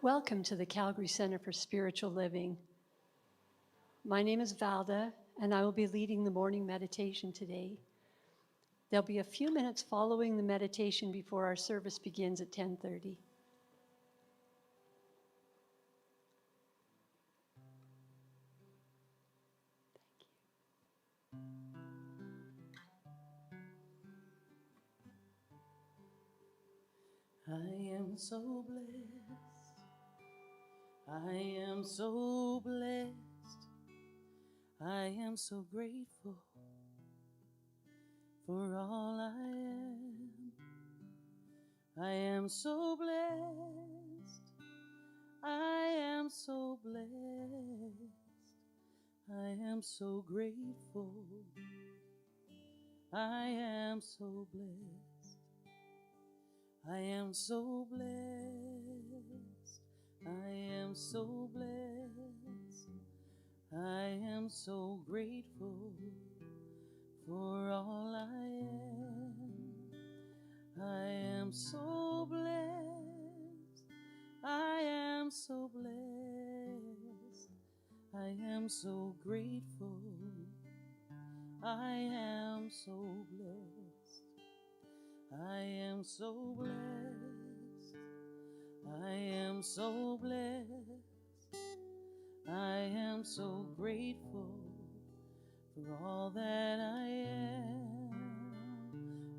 Welcome to the Calgary Center for Spiritual Living. My name is Valda, and I will be leading the morning meditation today. There'll be a few minutes following the meditation before our service begins at 10:30. I am so blessed. I am so blessed. I am so grateful for all I am. I am so blessed. I am so blessed. I am so grateful. I am so blessed. I am so blessed. I am so blessed. I am so grateful for all I am. I am so blessed. I am so blessed. I am so grateful. I am so blessed. I am so blessed. I am so blessed. I am so grateful for all that I am.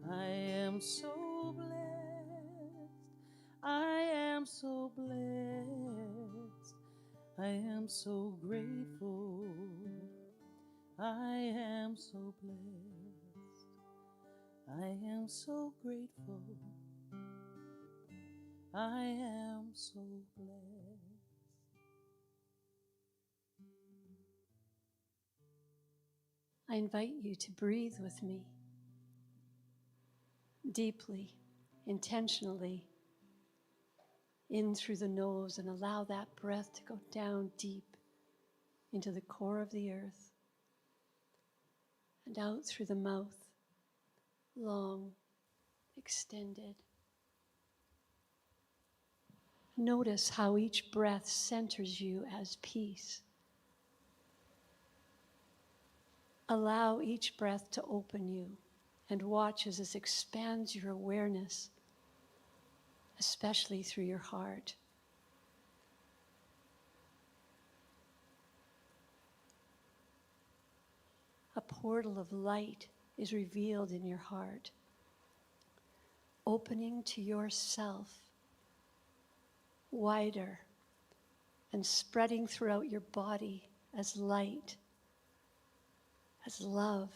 I am so blessed. I am so blessed. I am so grateful. I am so blessed. I am so grateful. I am so blessed. I invite you to breathe with me deeply, intentionally, in through the nose, and allow that breath to go down deep into the core of the earth and out through the mouth, long, extended. Notice how each breath centers you as peace. Allow each breath to open you and watch as this expands your awareness, especially through your heart. A portal of light is revealed in your heart, opening to yourself wider and spreading throughout your body as light, as love,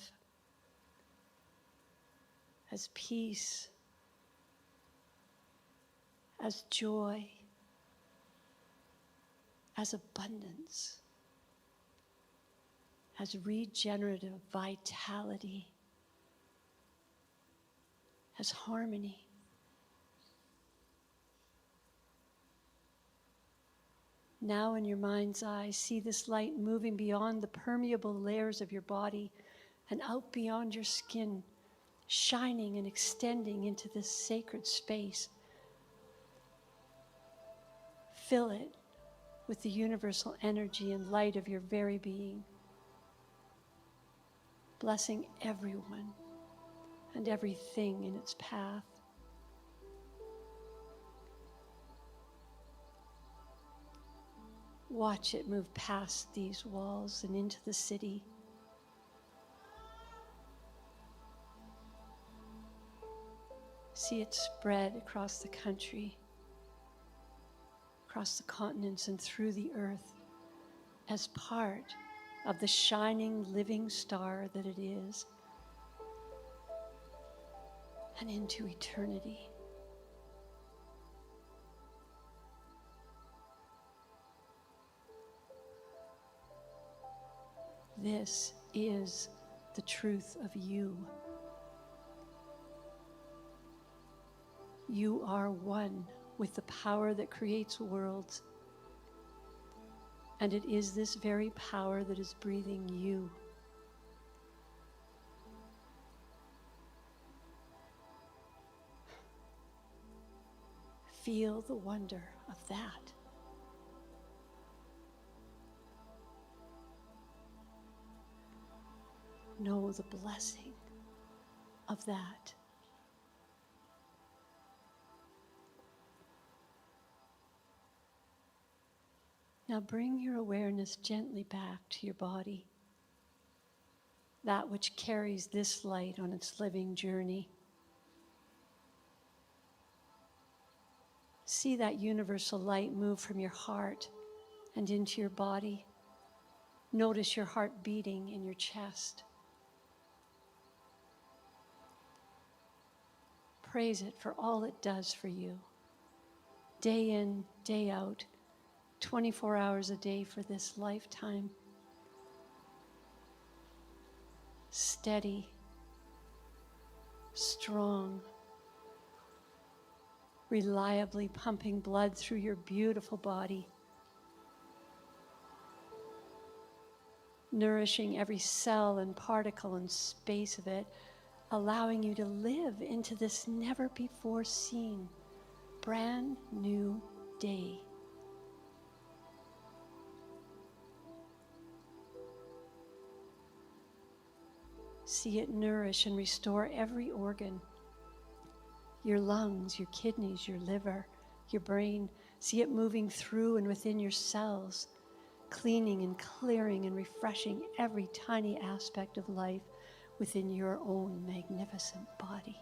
as peace, as joy, as abundance, as regenerative vitality, as harmony. Now in your mind's eye, see this light moving beyond the permeable layers of your body and out beyond your skin, shining and extending into this sacred space. Fill it with the universal energy and light of your very being, blessing everyone and everything in its path. Watch it move past these walls and into the city. See it spread across the country, across the continents and through the earth as part of the shining living star that it is, and into eternity. This is the truth of you. You are one with the power that creates worlds. And it is this very power that is breathing you. Feel the wonder of that. know the blessing of that. Now bring your awareness gently back to your body, that which carries this light on its living journey. See that universal light move from your heart and into your body. Notice your heart beating in your chest. Praise it for all it does for you. Day in, day out, 24 hours a day for this lifetime. Steady, strong, reliably pumping blood through your beautiful body, nourishing every cell and particle and space of it, allowing you to live into this never before seen brand new day. See it nourish and restore every organ, your lungs, your kidneys, your liver, your brain. See it moving through and within your cells, cleaning and clearing and refreshing every tiny aspect of life within your own magnificent body.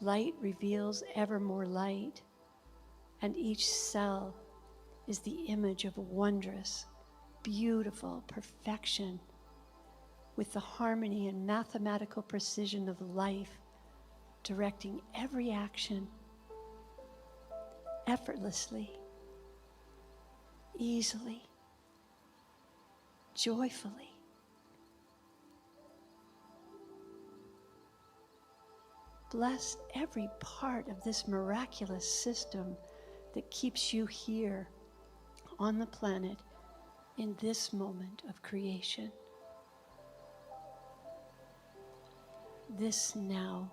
Light reveals ever more light, and each cell is the image of wondrous, beautiful perfection with the harmony and mathematical precision of life directing every action effortlessly, easily, joyfully. Bless every part of this miraculous system that keeps you here on the planet in this moment of creation. This now.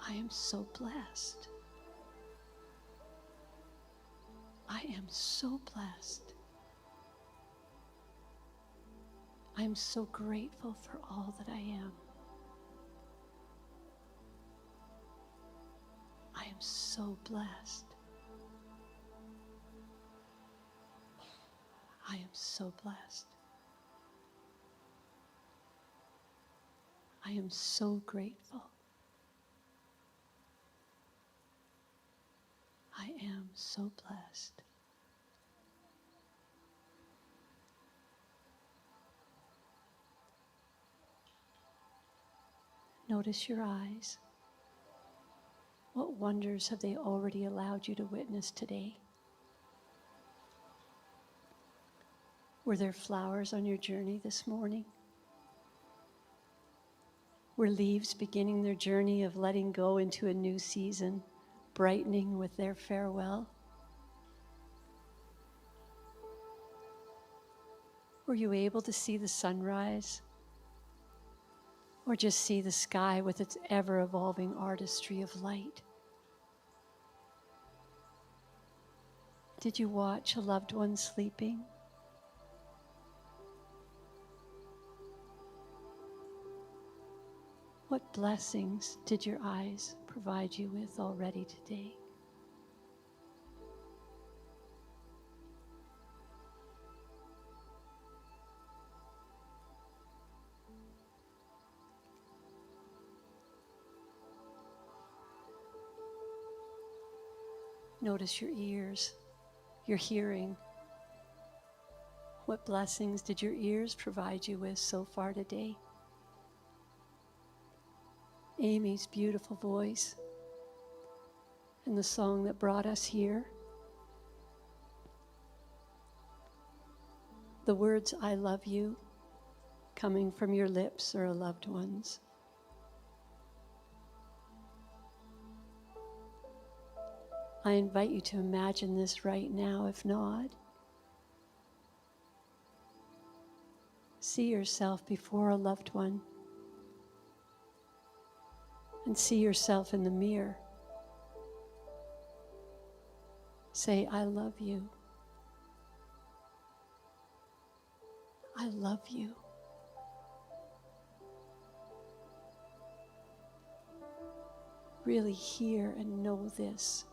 I am so blessed. I am so blessed. I am so grateful for all that I am. I am so blessed. I am so blessed. I am so grateful. I am so blessed. Notice your eyes. What wonders have they already allowed you to witness today? Were there flowers on your journey this morning? Were leaves beginning their journey of letting go into a new season, brightening with their farewell? Were you able to see the sunrise? Or just see the sky with its ever-evolving artistry of light? Did you watch a loved one sleeping? What blessings did your eyes provide you with already today? Notice your ears, your hearing. What blessings did your ears provide you with so far today? Amy's beautiful voice and the song that brought us here. The words, I love you, coming from your lips or a loved one's. I invite you to imagine this right now. If not, See yourself before a loved one. And see yourself in the mirror. Say, I love you. I love you. Really hear and know this.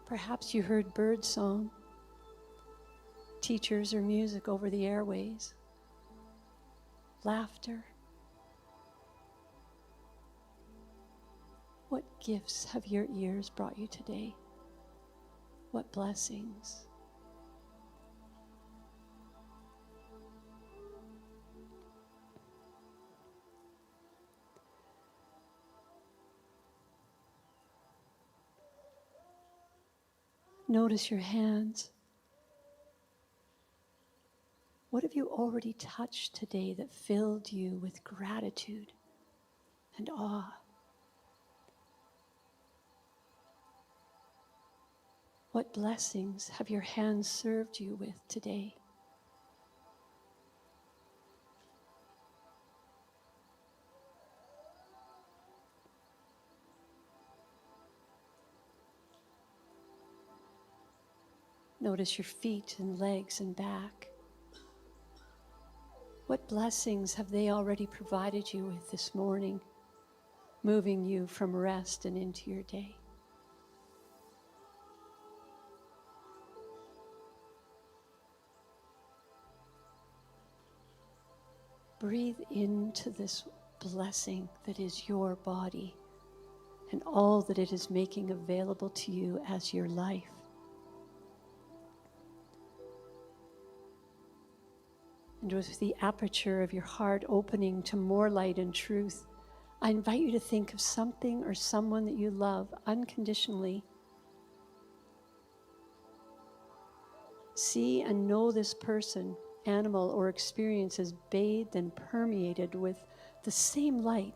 Perhaps you heard bird song, teachers or music over the airways, laughter. What gifts have your ears brought you today? What blessings? Notice your hands. What have you already touched today that filled you with gratitude and awe? What blessings have your hands served you with today? Notice your feet and legs and back. What blessings have they already provided you with this morning, moving you from rest and into your day? Breathe into this blessing that is your body and all that it is making available to you as your life. And with the aperture of your heart opening to more light and truth, I invite you to think of something or someone that you love unconditionally. See and know this person, animal, or experience as bathed and permeated with the same light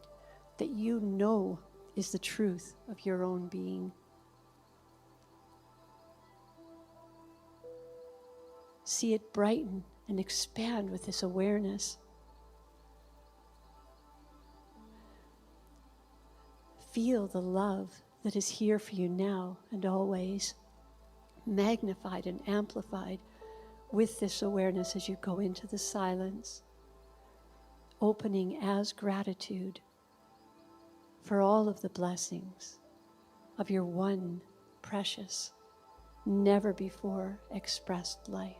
that you know is the truth of your own being. See it brighten and expand with this awareness. Feel the love that is here for you now and always, magnified and amplified with this awareness as you go into the silence, opening as gratitude for all of the blessings of your one precious, never before expressed life.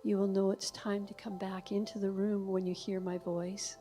You will know it's time to come back into the room when you hear my voice.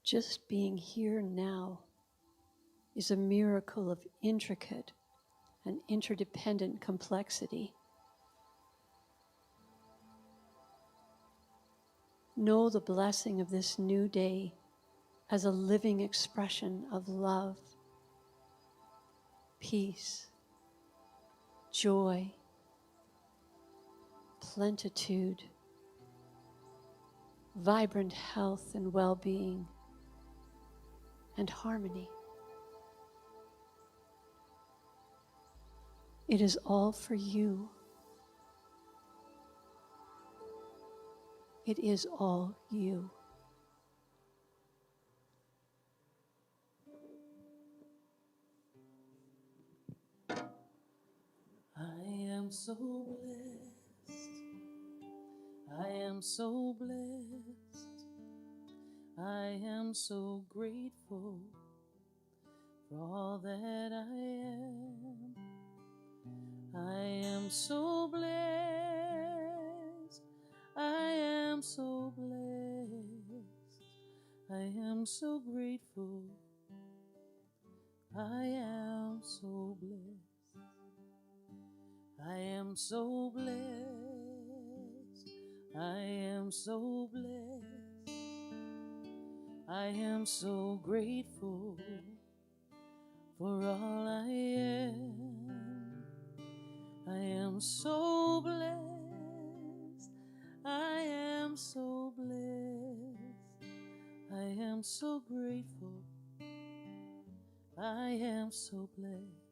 Just being here now is a miracle of intricate and interdependent complexity. Know the blessing of this new day as a living expression of love, peace, joy, plenitude, vibrant health and well-being, and harmony. It is all for you. It is all you. I am so blessed. I am so blessed. I am so grateful for all that I am. I am so blessed. I am so blessed. I am so grateful. I am so blessed. I am so blessed. I am so blessed. I am so grateful for all I am. I am so blessed. I am so blessed. I am so grateful. I am so blessed.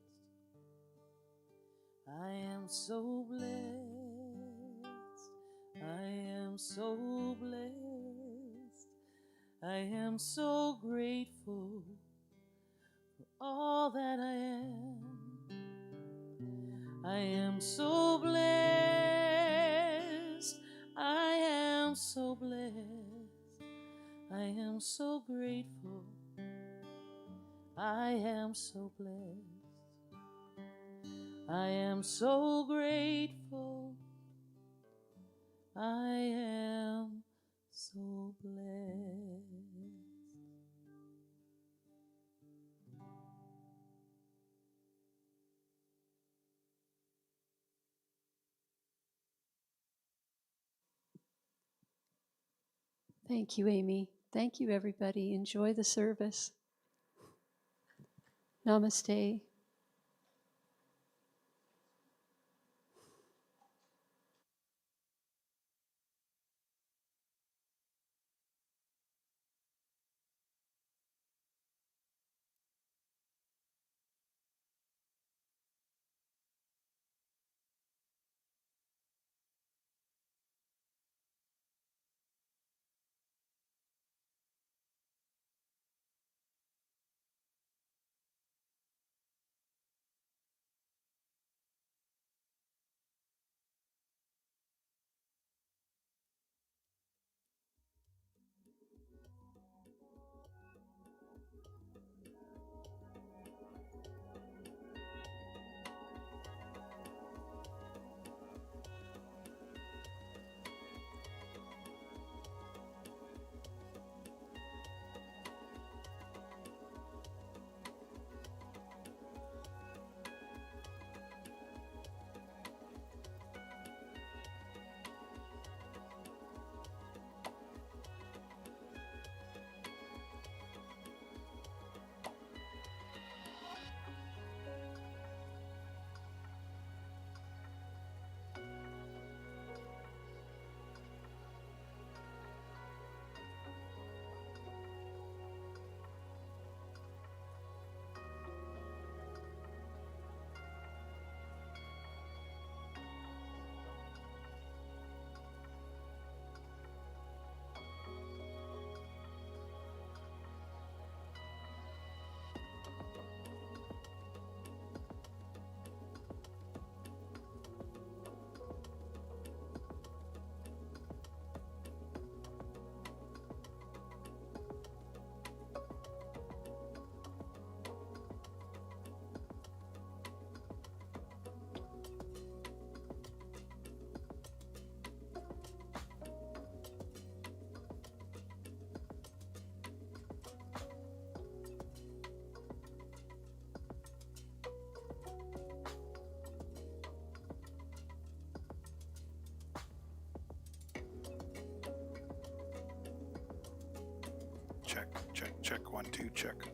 I am so blessed. I am so blessed. I am so grateful for all that I am. I am so blessed. I am so blessed. I am so grateful. I am so blessed. I am so grateful. I am so blessed. Thank you, Amy. Thank you, everybody. Enjoy the service. Namaste. you check.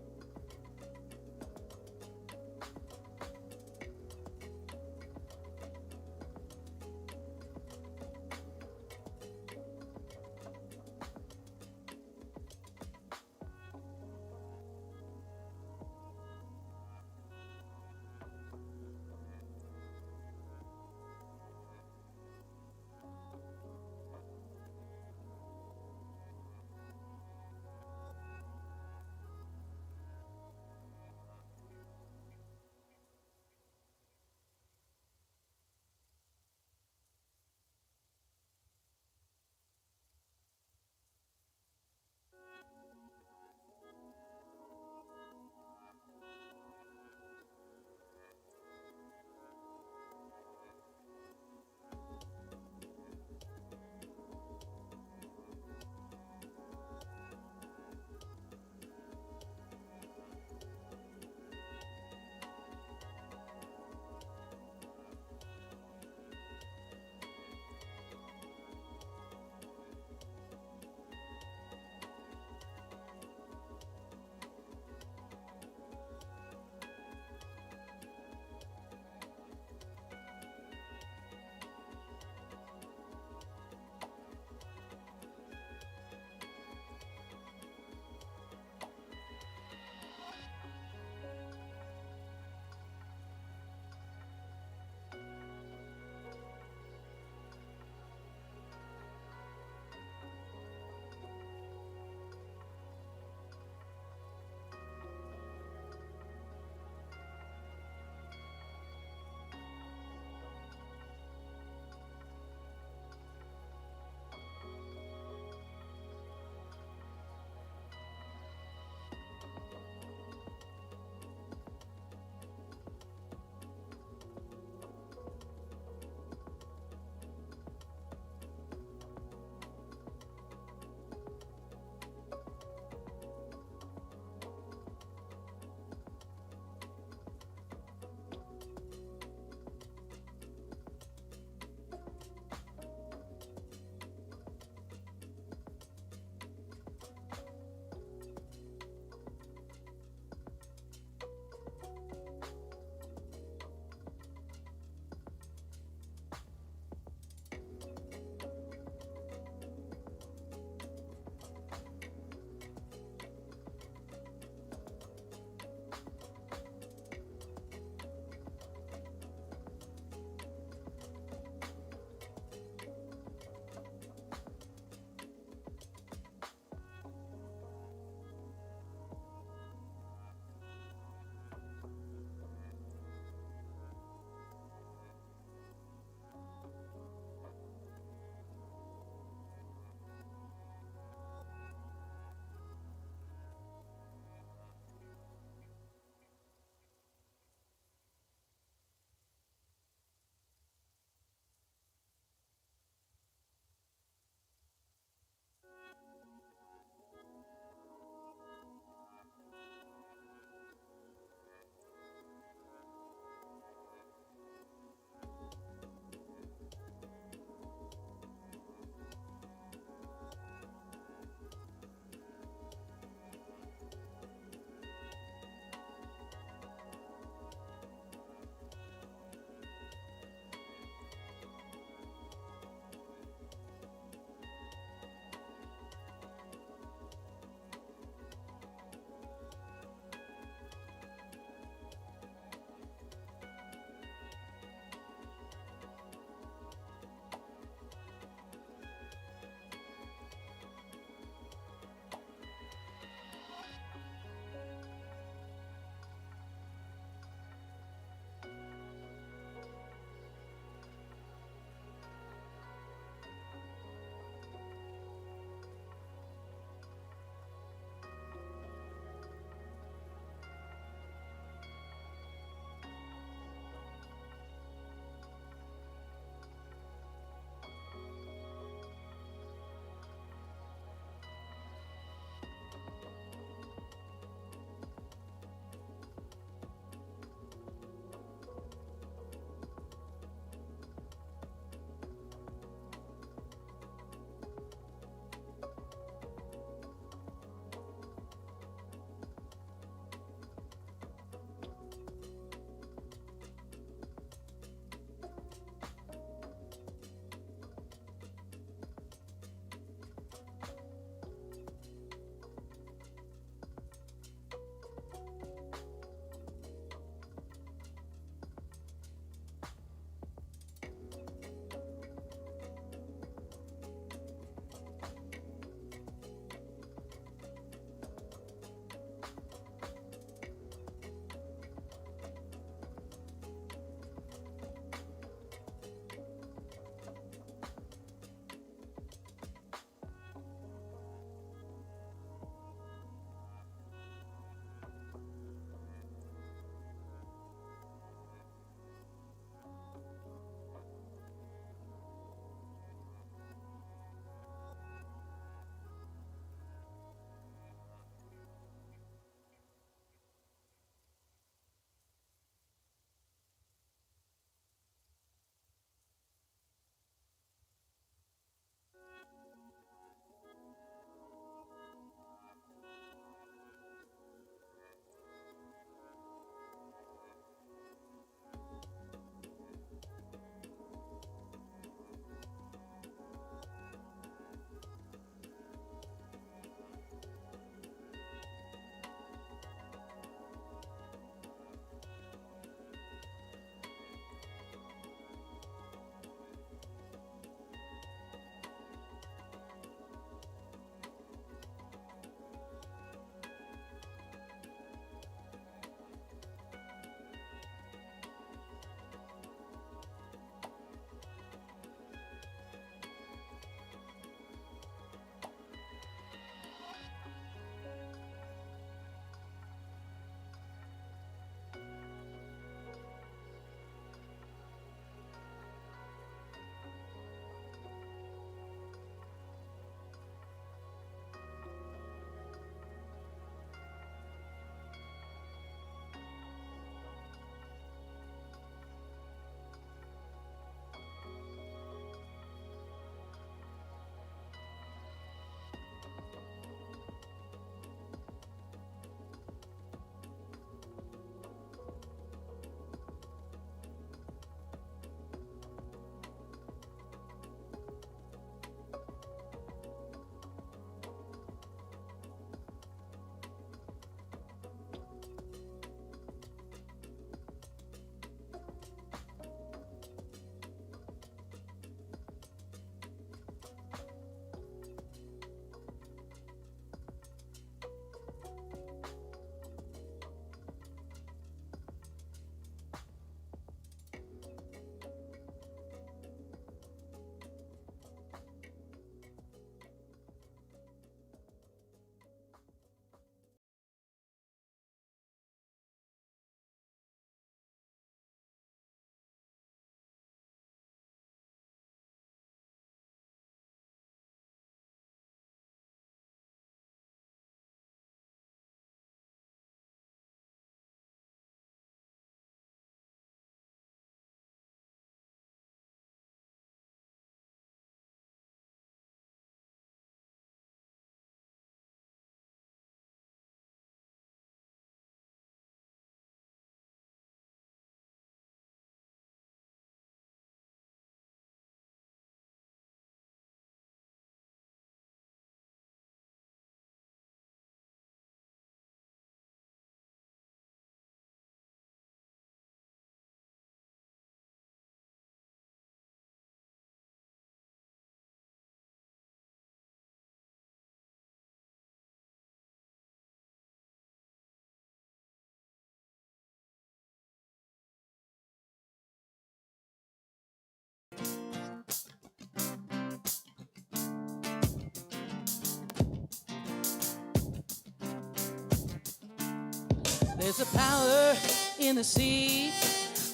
There's a power in the sea,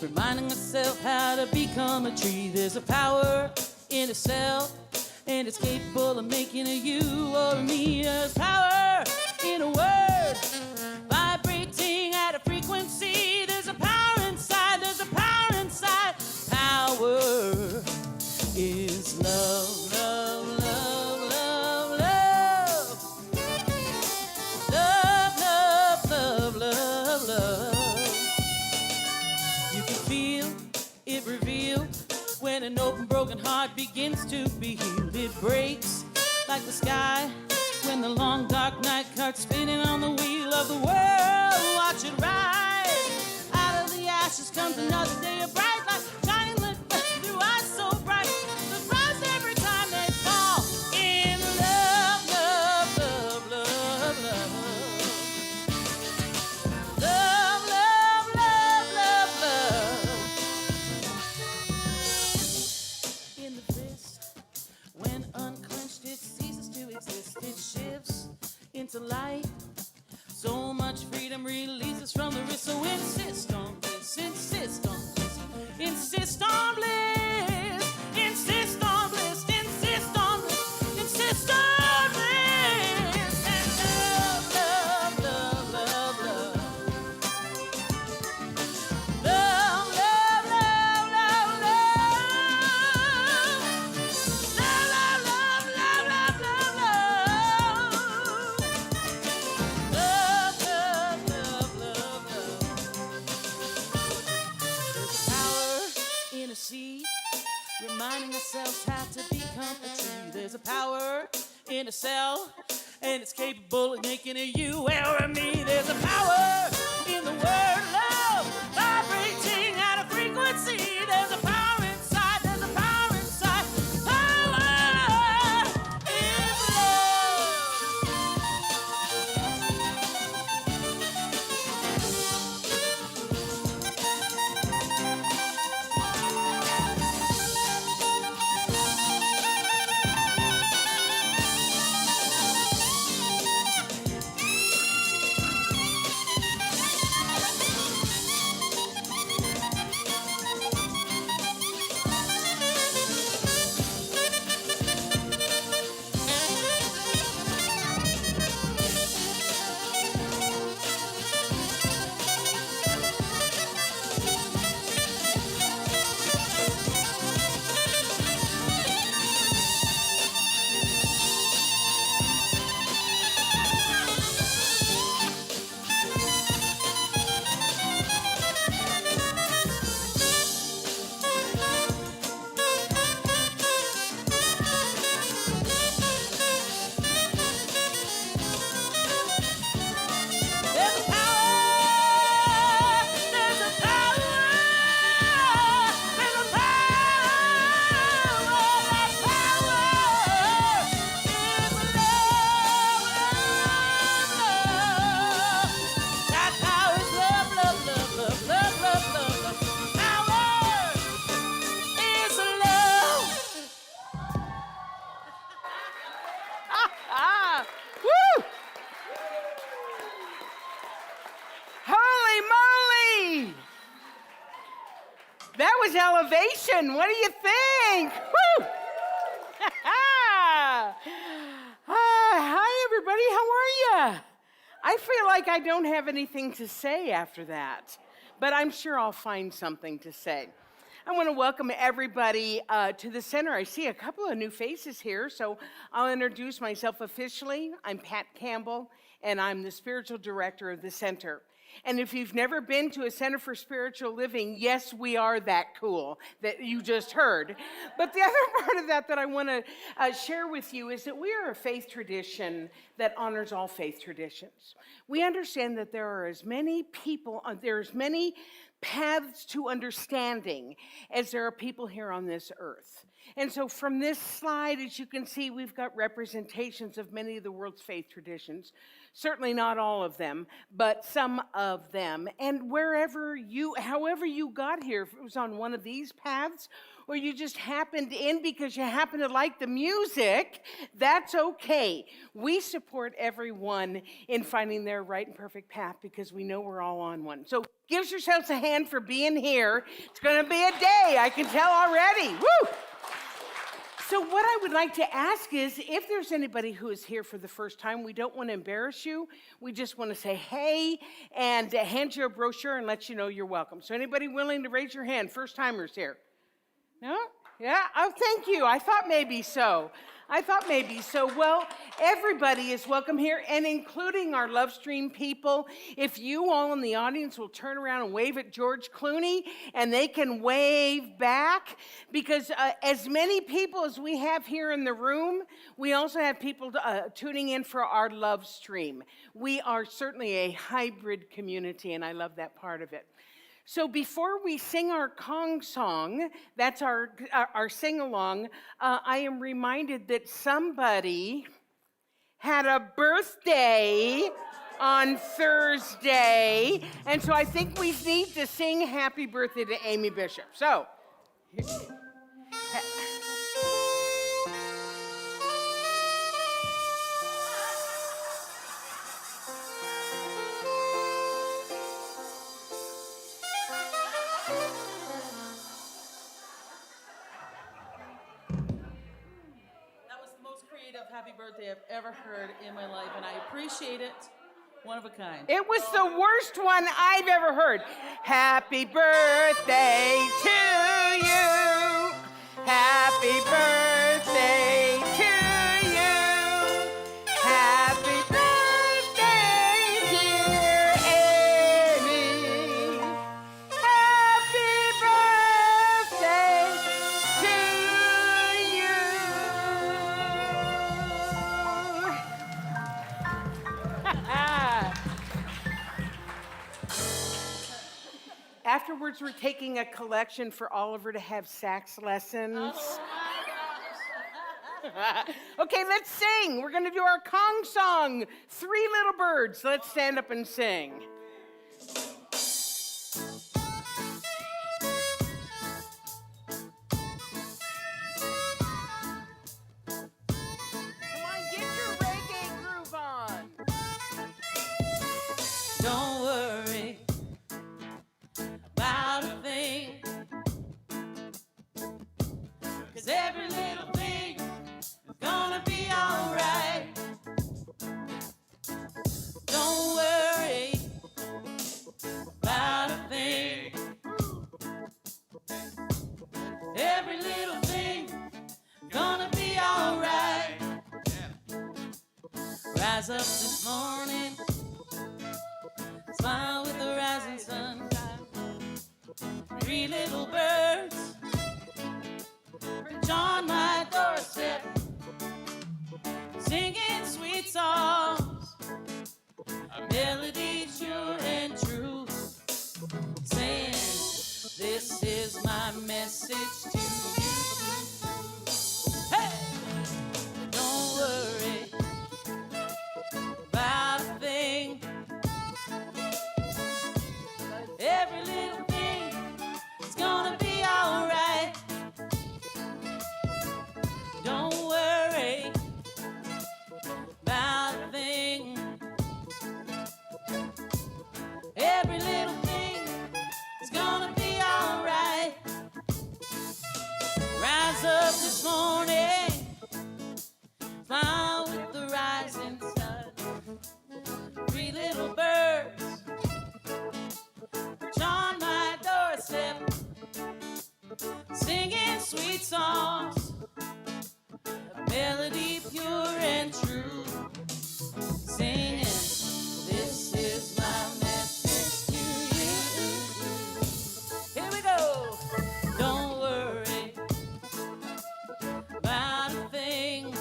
reminding myself how to become a tree. There's a power in a cell, and it's capable of making a you or a me. There's power in a word, vibrating at a frequency. There's a power inside, there's a power inside. Power is love, love, love, love, love. Love, love, love, love, love. You can feel it revealed when an open, broken heart begins to be healed. It breaks like the sky when the long, dark night starts spinning on the wheel of the world. Watch it rise. Out of the ashes comes another day of bright light, shining lit blue eyes so bright. The rise every time they fall in love, love, love, love, love. Love, love, love, love, love. In the fist, when unclenched, it ceases to exist. It shifts into light. So much freedom releases from the wrist. So insist on this, insist on this, insist on bliss, insist on bliss, insist on bliss, insist on bliss. And love, love, love, love, love. Love, love, love, love, love. Love, love, love, love, love, love, love. Love, love, love, love, love. There's power in a seed, reminding ourselves how to become a tree. There's a power in a cell, and it's capable of making a you or a me. There's a power in the word love, vibrating at a frequency. There's a power inside, there's a power inside. Power is Woo! Holy moly! That was elevation. What do you think? Woo! Hi, everybody. How are you? I feel like I don't have anything to say after that, but I'm sure I'll find something to say. I want to welcome everybody to the center. I see a couple of new faces here, so I'll introduce myself officially. I'm Pat Campbell, and I'm the spiritual director of the center. And if you've never been to a Center for Spiritual Living, yes, we are that cool that you just heard. But the other part of that I want to share with you is that we are a faith tradition that honors all faith traditions. We understand that there are as many people, there's many paths to understanding as there are people here on this earth. And so from this slide, as you can see, we've got representations of many of the world's faith traditions. Certainly not all of them, but some of them. And however you got here, if it was on one of these paths, or you just happened in because you happen to like the music, that's okay. We support everyone in finding their right and perfect path because we know we're all on one. So give yourselves a hand for being here. It's going to be a day, I can tell already. Woo! So what I would like to ask is, if there's anybody who is here for the first time, we don't want to embarrass you. We just want to say hey and hand you a brochure and let you know you're welcome. So anybody willing to raise your hand? First timers here? No? Yeah? Oh, thank you. I thought maybe so. Well, everybody is welcome here, and including our Love Stream people. If you all in the audience will turn around and wave at George Clooney, and they can wave back, because as many people as we have here in the room, we also have people tuning in for our Love Stream. We are certainly a hybrid community, and I love that part of it. So before we sing our Kong song, that's our sing-along, I am reminded that somebody had a birthday on Thursday, and so I think we need to sing happy birthday to Amy Bishop. So, happy birthday I've ever heard in my life, and I appreciate it. One of a kind. It was the worst one I've ever heard. Happy birthday to you. Happy birthday to you. Happy birthday, dear Amy. Happy birthday to you. Afterwards, we're taking a collection for Oliver to have sax lessons. Oh my gosh. Okay, let's sing. We're going to do our Kong song, Three Little Birds. Let's stand up and sing. Come on, get your reggae groove on. Don't worry about a thing, 'cause every little thing is gonna be alright. Don't worry about a thing. Every little thing gonna be alright. Rise up this morning, smile with the rising sun. Three little birds perch on my doorstep, singing sweet songs, a melody sure and true, saying, this is my message to you. Hey! Don't worry about a thing. Every little thing is gonna be alright. Don't worry about a thing. Every little thing is gonna be alright. Rise up this morning, smile with the rising sun. Three little birds perch on my doorstep, singing sweet songs, a melody pure and true, singing, this is my message to you. Here we go. Don't worry about a thing.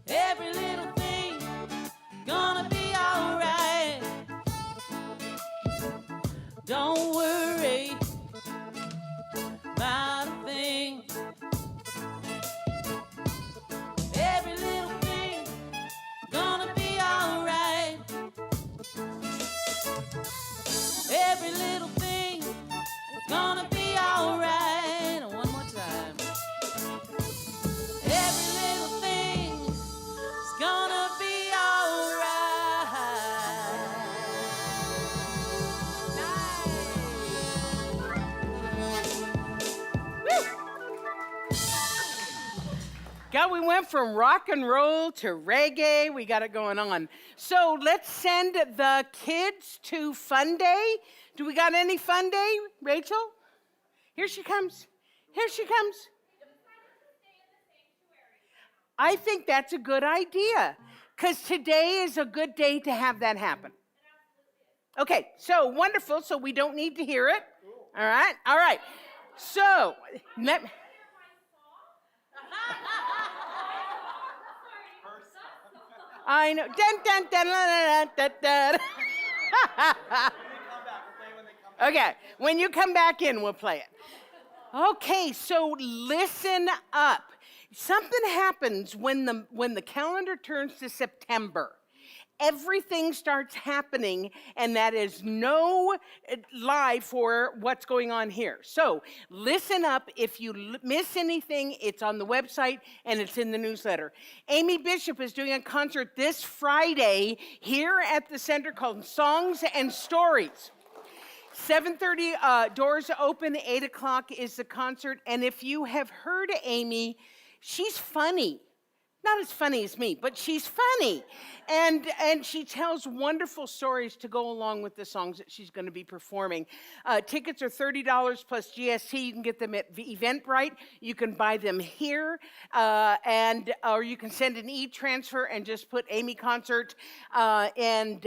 Every little thing gonna be alright. Don't worry about gonna be alright. One more time. Every little thing is gonna be God, we went from rock and roll to reggae. We got it going on. So let's send the kids to Funday. Do we got any Funday, Rachel? Here she comes. Here she comes. I think that's a good idea, because today is a good day to have that happen. Okay, so wonderful. So we don't need to hear it. All right, all right. So let. I know. Dun, dun, dun, dun, dun, dun, dun. Okay, when you come back in, we'll play it. Okay, so listen up. Something happens when the calendar turns to September. Everything starts happening, and that is no lie for what's going on here. So listen up. If you miss anything, it's on the website and it's in the newsletter. Amy Bishop is doing a concert this Friday here at the center called Songs and Stories. 7:30, doors open, 8 o'clock is the concert. And if you have heard Amy, she's funny. Not as funny as me, but she's funny. And she tells wonderful stories to go along with the songs that she's going to be performing. Tickets are $30 plus GST. You can get them at Eventbrite. You can buy them here, or you can send an e-transfer and just put Amy Concert and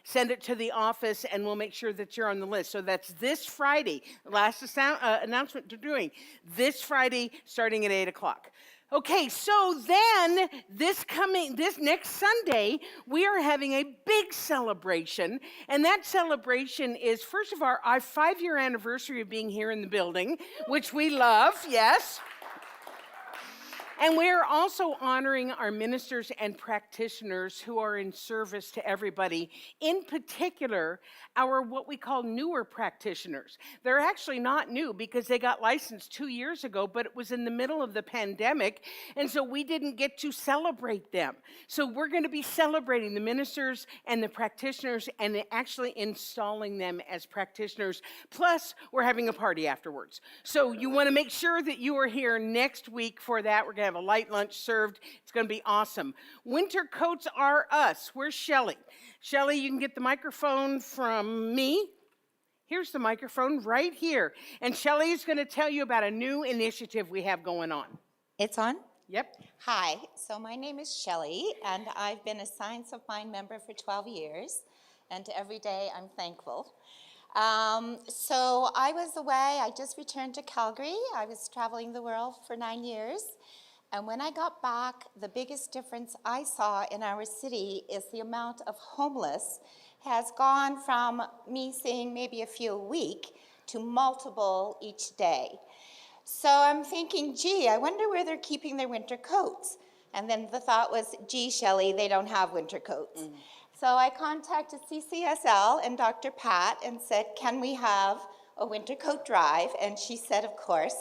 send it to the office, and we'll make sure that you're on the list. So that's this Friday. Last announcement they're doing. This Friday starting at 8 o'clock. Okay, so then this next Sunday, we are having a big celebration, and that celebration is, first of all, our 5-year anniversary of being here in the building, which we love, yes. And we're also honoring our ministers and practitioners who are in service to everybody, in particular, our what we call newer practitioners. They're actually not new because they got licensed 2 years ago, but it was in the middle of the pandemic, and so we didn't get to celebrate them. So we're going to be celebrating the ministers and the practitioners and actually installing them as practitioners. Plus, we're having a party afterwards. So you want to make sure that you are here next week for that. We're going to have a light lunch served. It's going to be awesome. Winter coats are us. Where's Shelly? Shelly, you can get the microphone from me. Here's the microphone right here. And Shelly is going to tell you about a new initiative we have going on. It's on? Yep. Hi, so my name is Shelley, and I've been a Science of Mind member for 12 years, and every day I'm thankful. So I was away. I just returned to Calgary. I was traveling the world for 9 years. And when I got back, the biggest difference I saw in our city is the amount of homeless has gone from me seeing maybe a few a week to multiple each day. So I'm thinking, gee, I wonder where they're keeping their winter coats. And then the thought was, gee, Shelley, they don't have winter coats. Mm-hmm. So I contacted CCSL and Dr. Pat and said, can we have a winter coat drive? And she said, of course,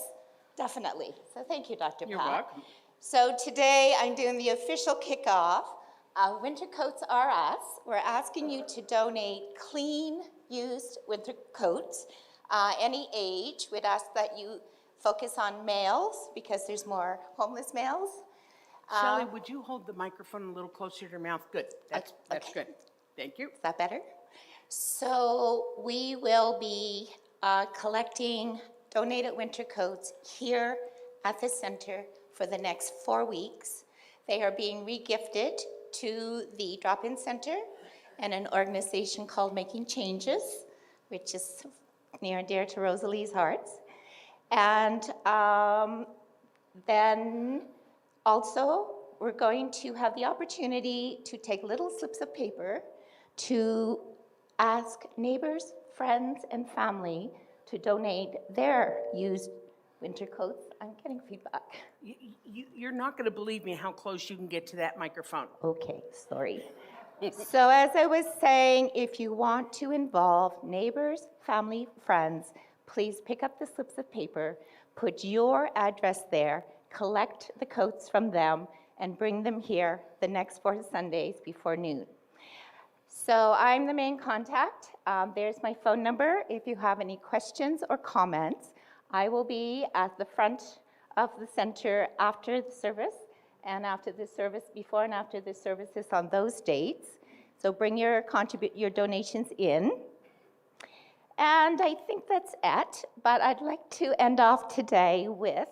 definitely. So thank you, Dr. Pat. You're welcome. So today I'm doing the official kickoff. Winter Coats Are Us. We're asking you to donate clean, used winter coats, any age. We'd ask that you focus on males because there's more homeless males. Shelley, would you hold the microphone a little closer to your mouth? Good. That's okay. Good. Thank you. Is that better? So we will be collecting donated winter coats here at the center for the next 4 weeks. They are being regifted to the drop-in center and an organization called Making Changes, which is near and dear to Rosalie's heart. And then also we're going to have the opportunity to take little slips of paper to ask neighbors, friends, and family to donate their used winter coats. I'm getting feedback. You're not going to believe me how close you can get to that microphone. Okay, sorry. So as I was saying, if you want to involve neighbors, family, friends, please pick up the slips of paper, put your address there, collect the coats from them, and bring them here the next 4 Sundays before noon. So I'm the main contact. There's my phone number. If you have any questions or comments, I will be at the front of the center after the service and after the service, before and after the services on those dates. So bring your donations in. And I think that's it, but I'd like to end off today with,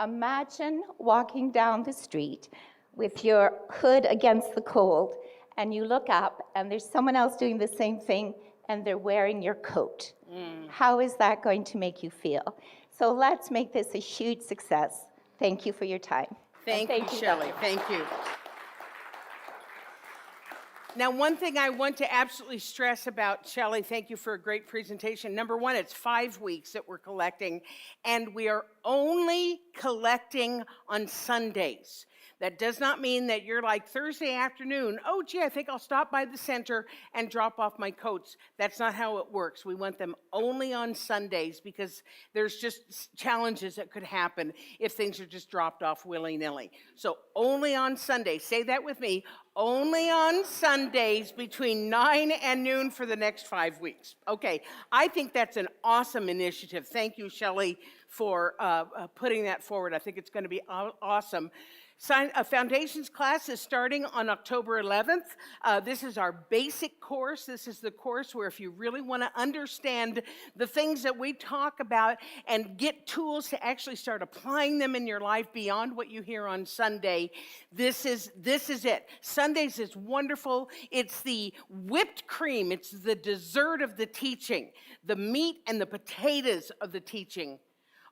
imagine walking down the street with your hood against the cold, and you look up and there's someone else doing the same thing and they're wearing your coat. How is that going to make you feel? So let's make this a huge success. Thank you for your time. Thank you, Shelley. Thank you. Now, one thing I want to absolutely stress about Shelley, thank you for a great presentation. Number one, it's 5 weeks that we're collecting, and we are only collecting on Sundays. That does not mean that you're like Thursday afternoon, oh gee, I think I'll stop by the center and drop off my coats. That's not how it works. We want them only on Sundays because there's just challenges that could happen if things are just dropped off willy-nilly. So only on Sundays. Say that with me. Only on Sundays between 9 and noon for the next 5 weeks. Okay, I think that's an awesome initiative. Thank you, Shelley, for putting that forward. I think it's going to be awesome. Foundations class is starting on October 11th. This is our basic course. This is the course where if you really want to understand the things that we talk about and get tools to actually start applying them in your life beyond what you hear on Sunday, this is it. Sundays is wonderful. It's the whipped cream. It's the dessert of the teaching. The meat and the potatoes of the teaching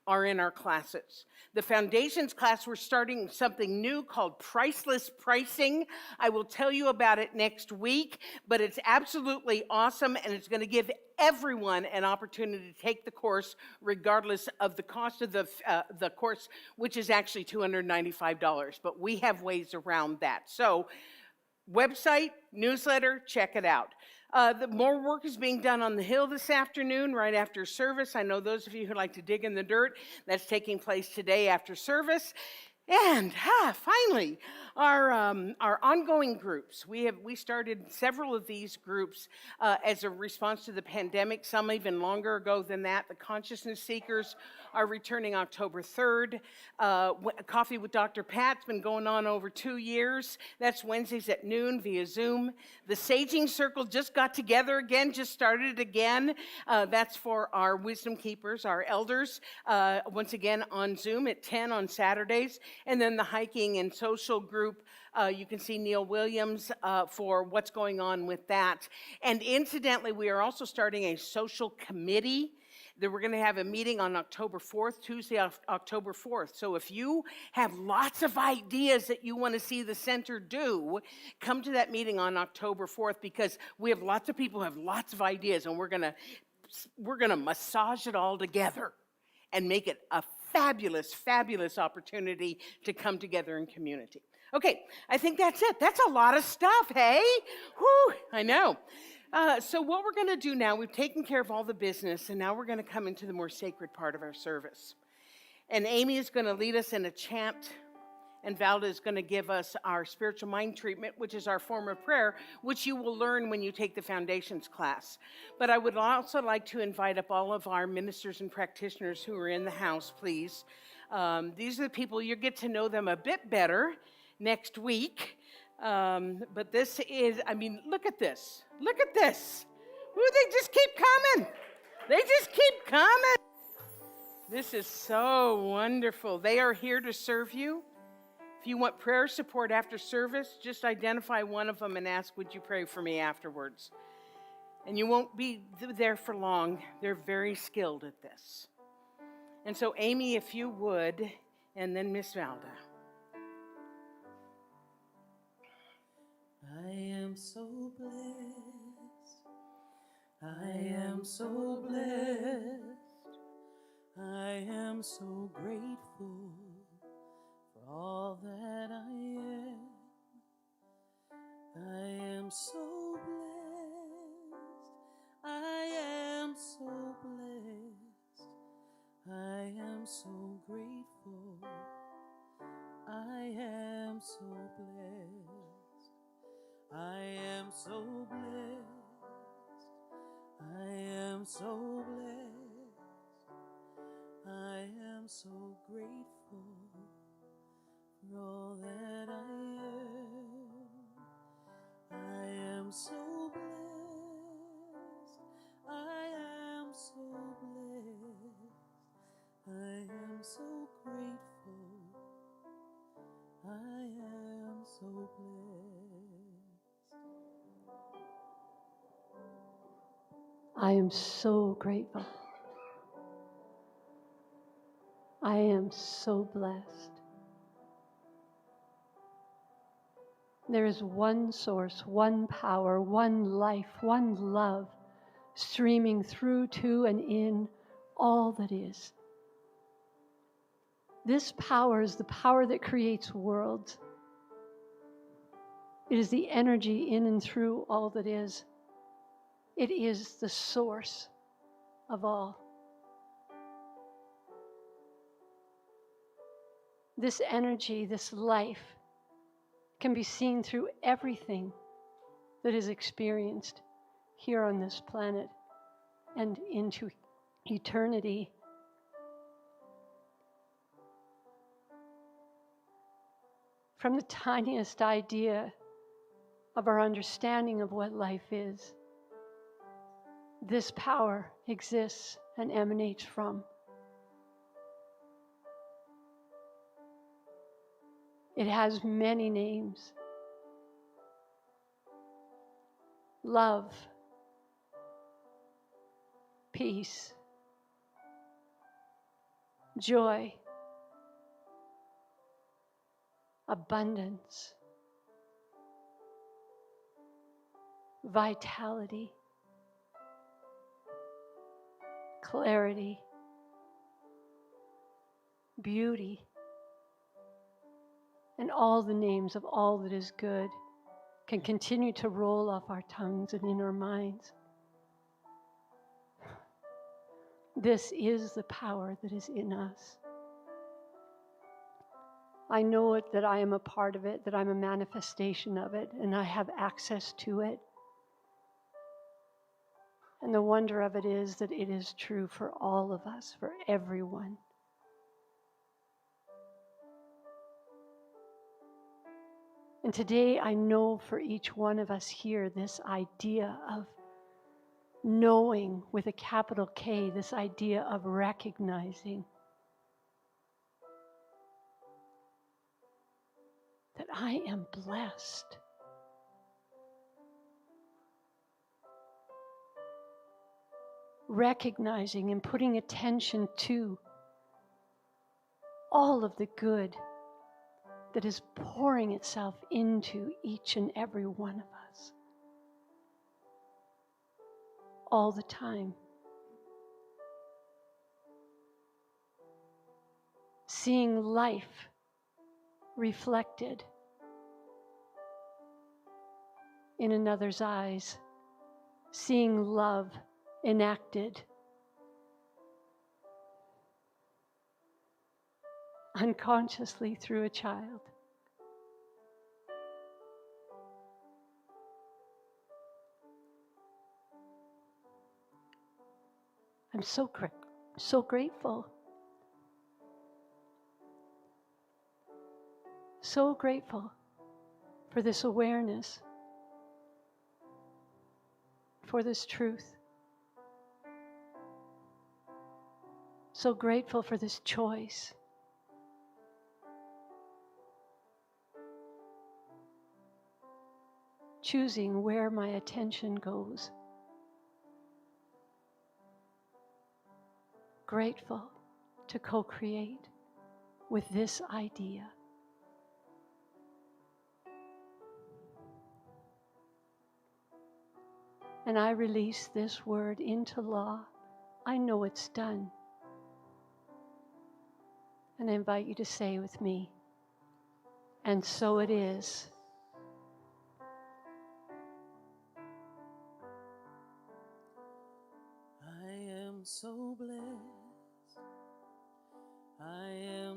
are in our classes. The Foundations class, we're starting something new called Priceless Pricing. I will tell you about it next week, but it's absolutely awesome, and it's going to give everyone an opportunity to take the course regardless of the cost of the course, which is actually $295, but we have ways around that. So website, newsletter, check it out. The more work is being done on the Hill this afternoon, right after service. I know those of you who like to dig in the dirt, that's taking place today after service. And finally, our ongoing groups. We started several of these groups as a response to the pandemic, some even longer ago than that. The Consciousness Seekers are returning October 3rd. Coffee with Dr. Pat's been going on over 2 years. That's Wednesdays at noon via Zoom. The Saging Circle just got together again, just started again. That's for our wisdom keepers, our elders, once again on Zoom at 10 on Saturdays. And then the hiking and social group, you can see Neil Williams for what's going on with that. And incidentally, we are also starting a social committee. That we're going to have a meeting on October 4th, Tuesday, October 4th. So if you have lots of ideas that you want to see the center do, come to that meeting on October 4th because we have lots of people who have lots of ideas, and we're going to massage it all together and make it a fabulous, fabulous opportunity to come together in community. Okay, I think that's it. That's a lot of stuff, hey? Whew, I know. So what we're going to do now, we've taken care of all the business, and now we're going to come into the more sacred part of our service. And Amy is going to lead us in a chant, and Valda is going to give us our spiritual mind treatment, which is our form of prayer, which you will learn when you take the Foundations class. But I would also like to invite up all of our ministers and practitioners who are in the house, please. These are the people, you'll get to know them a bit better next week. But this is, I mean, look at this. Look at this. Ooh, they just keep coming. They just keep coming. This is so wonderful. They are here to serve you. If you want prayer support after service, just identify one of them and ask, would you pray for me afterwards? And you won't be there for long. They're very skilled at this. And so, Amy, if you would, and then Miss Valda. I am so blessed. I am so blessed. I am so grateful for all that I am. I am so blessed. I am so blessed. am so grateful. I am so blessed. I am so blessed. I am so blessed. I am so grateful for all that I am. I am so blessed. I am so blessed. I am so grateful. I am so blessed. I am so grateful. I am so blessed. There is one source, one power, one life, one love streaming through to and in all that is. This power is the power that creates worlds. It is the energy in and through all that is. It is the source of all. This energy, this life, can be seen through everything that is experienced here on this planet and into eternity. From the tiniest idea of our understanding of what life is, this power exists and emanates from. It has many names. Love, peace, joy, abundance, vitality, clarity, beauty, and all the names of all that is good can continue to roll off our tongues and in our minds. This is the power that is in us. I know it, that I am a part of it, that I'm a manifestation of it, and I have access to it. And the wonder of it is that it is true for all of us, for everyone. And today I know for each one of us here this idea of knowing with a capital K, this idea of recognizing that I am blessed. Recognizing and putting attention to all of the good that is pouring itself into each and every one of us all the time. Seeing life reflected in another's eyes, seeing love enacted unconsciously through a child. I'm so grateful. So grateful for this awareness, for this truth. So grateful for this choice. Choosing where my attention goes. Grateful to co-create with this idea. And I release this word into law. I know it's done. And I invite you to say with me, and so it is. I am so blessed.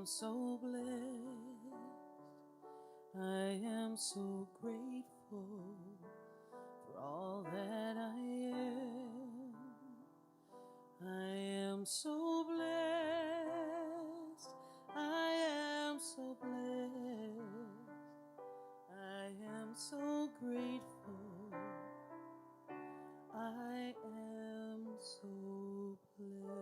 am so blessed. I am so grateful for all that I am. I am so blessed. I am so blessed. I am so grateful. I am so blessed.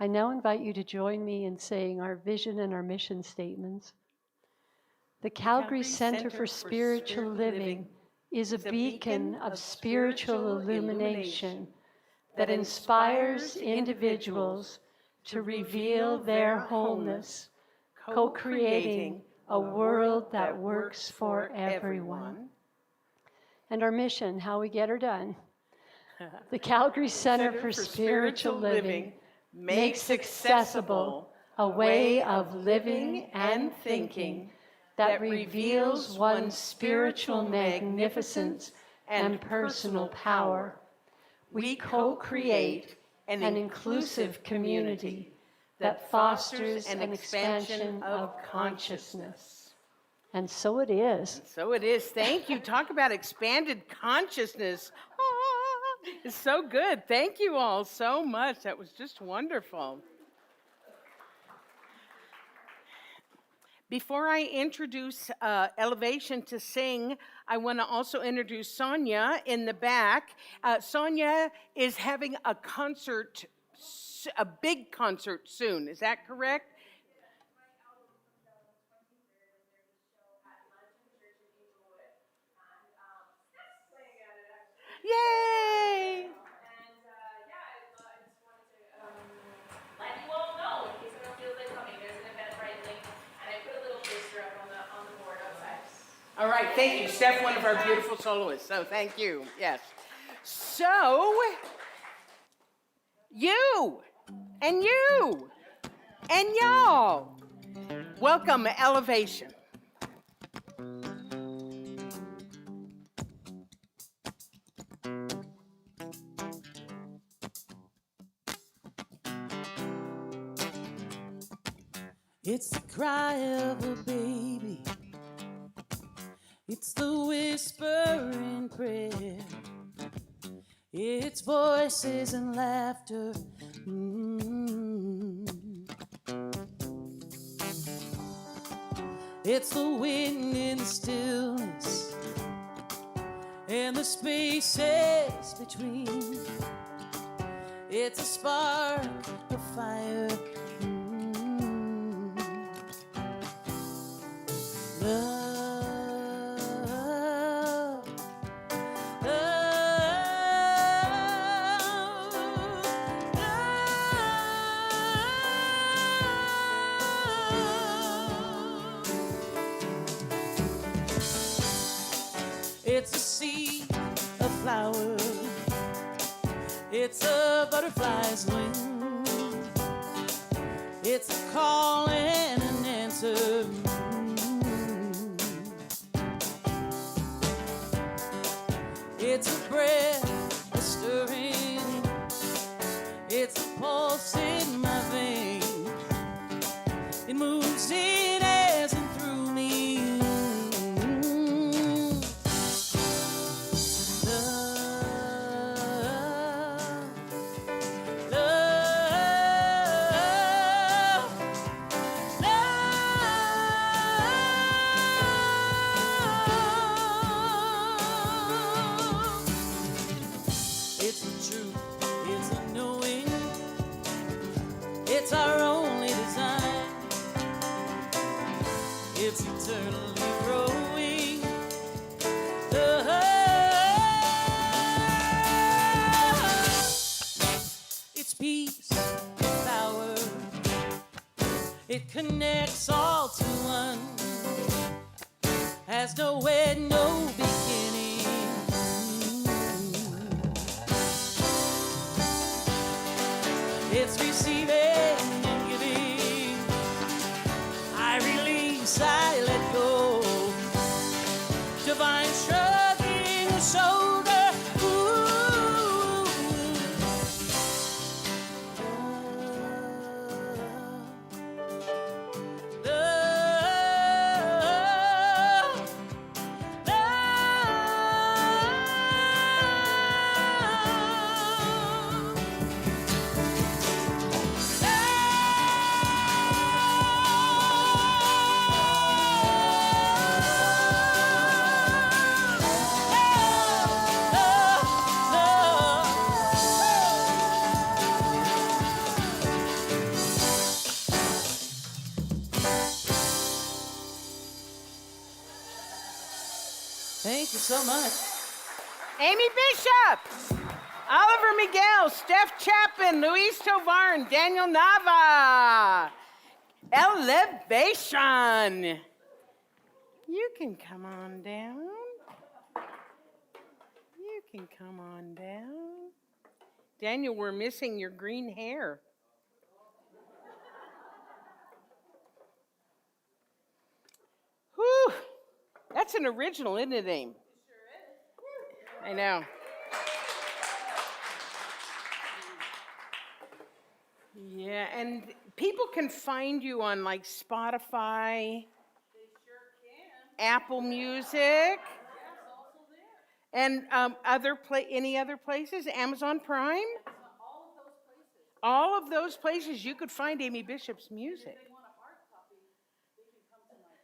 I now invite you to join me in saying our vision and our mission statements. The Calgary Center for Spiritual Living is a beacon of spiritual illumination that inspires individuals to reveal their wholeness, co-creating a world that works for everyone. And our mission, how we get her done. The Calgary Center for Spiritual Living makes accessible a way of living and thinking that reveals one's spiritual magnificence and personal power. We co-create an inclusive community that fosters an expansion of consciousness. And so it is. So it is. Thank you. Talk about expanded consciousness. Ah, it's so good. Thank you all so much. That was just wonderful. Before I introduce Elevation to sing, I want to also introduce Sonia in the back. Sonia is having a concert, a big concert soon. Is that correct? Yay! Let you all know, in case anyone feels like coming, there's an Eventbrite link, and I put a little poster up on the board outside. All right, thank you. Steph, one of our beautiful soloists, so thank you. Yes. So, you, and y'all, welcome Elevation. It's the cry of a baby. It's the whisper in prayer. It's voices and laughter. It's the wind in the stillness and the spaces between. It's a spark of fire. It's a seed, a flower. It's a butterfly's wing. It's a call and an answer. It's a breath, a stirring. It's a pulse in my vein. It moves in as and through me. It's the truth, it's a knowing. It's our only design. It's eternally growing. It's peace, power. It connects all to one. Has no end, no beginning. It's receiving and giving. I release, I let go. divine shrugging a shoulder. Ooh, love, Thank you so much. Amy Bishop, Oliver Miguel, Steph Chapin, Luis Tovar, and Daniel Nava. Elevation. You can come on down. You can come on down. Daniel, we're missing your green hair. Whew. That's an original, isn't it, Aim? It sure is. I know. Yeah, and people can find you on like Spotify. They sure can. Apple Music. Yes, also there. And any other places? Amazon Prime? All of those places you could find Amy Bishop's music. If they want a hard copy, they can come to my car.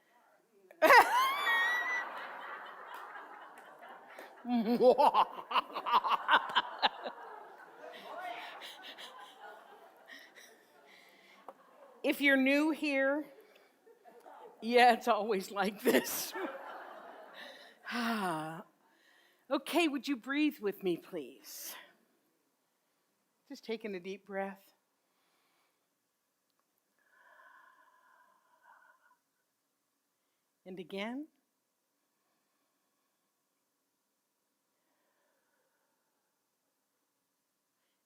If you're new here, yeah, it's always like this. Okay, would you breathe with me, please? Just taking a deep breath. And again.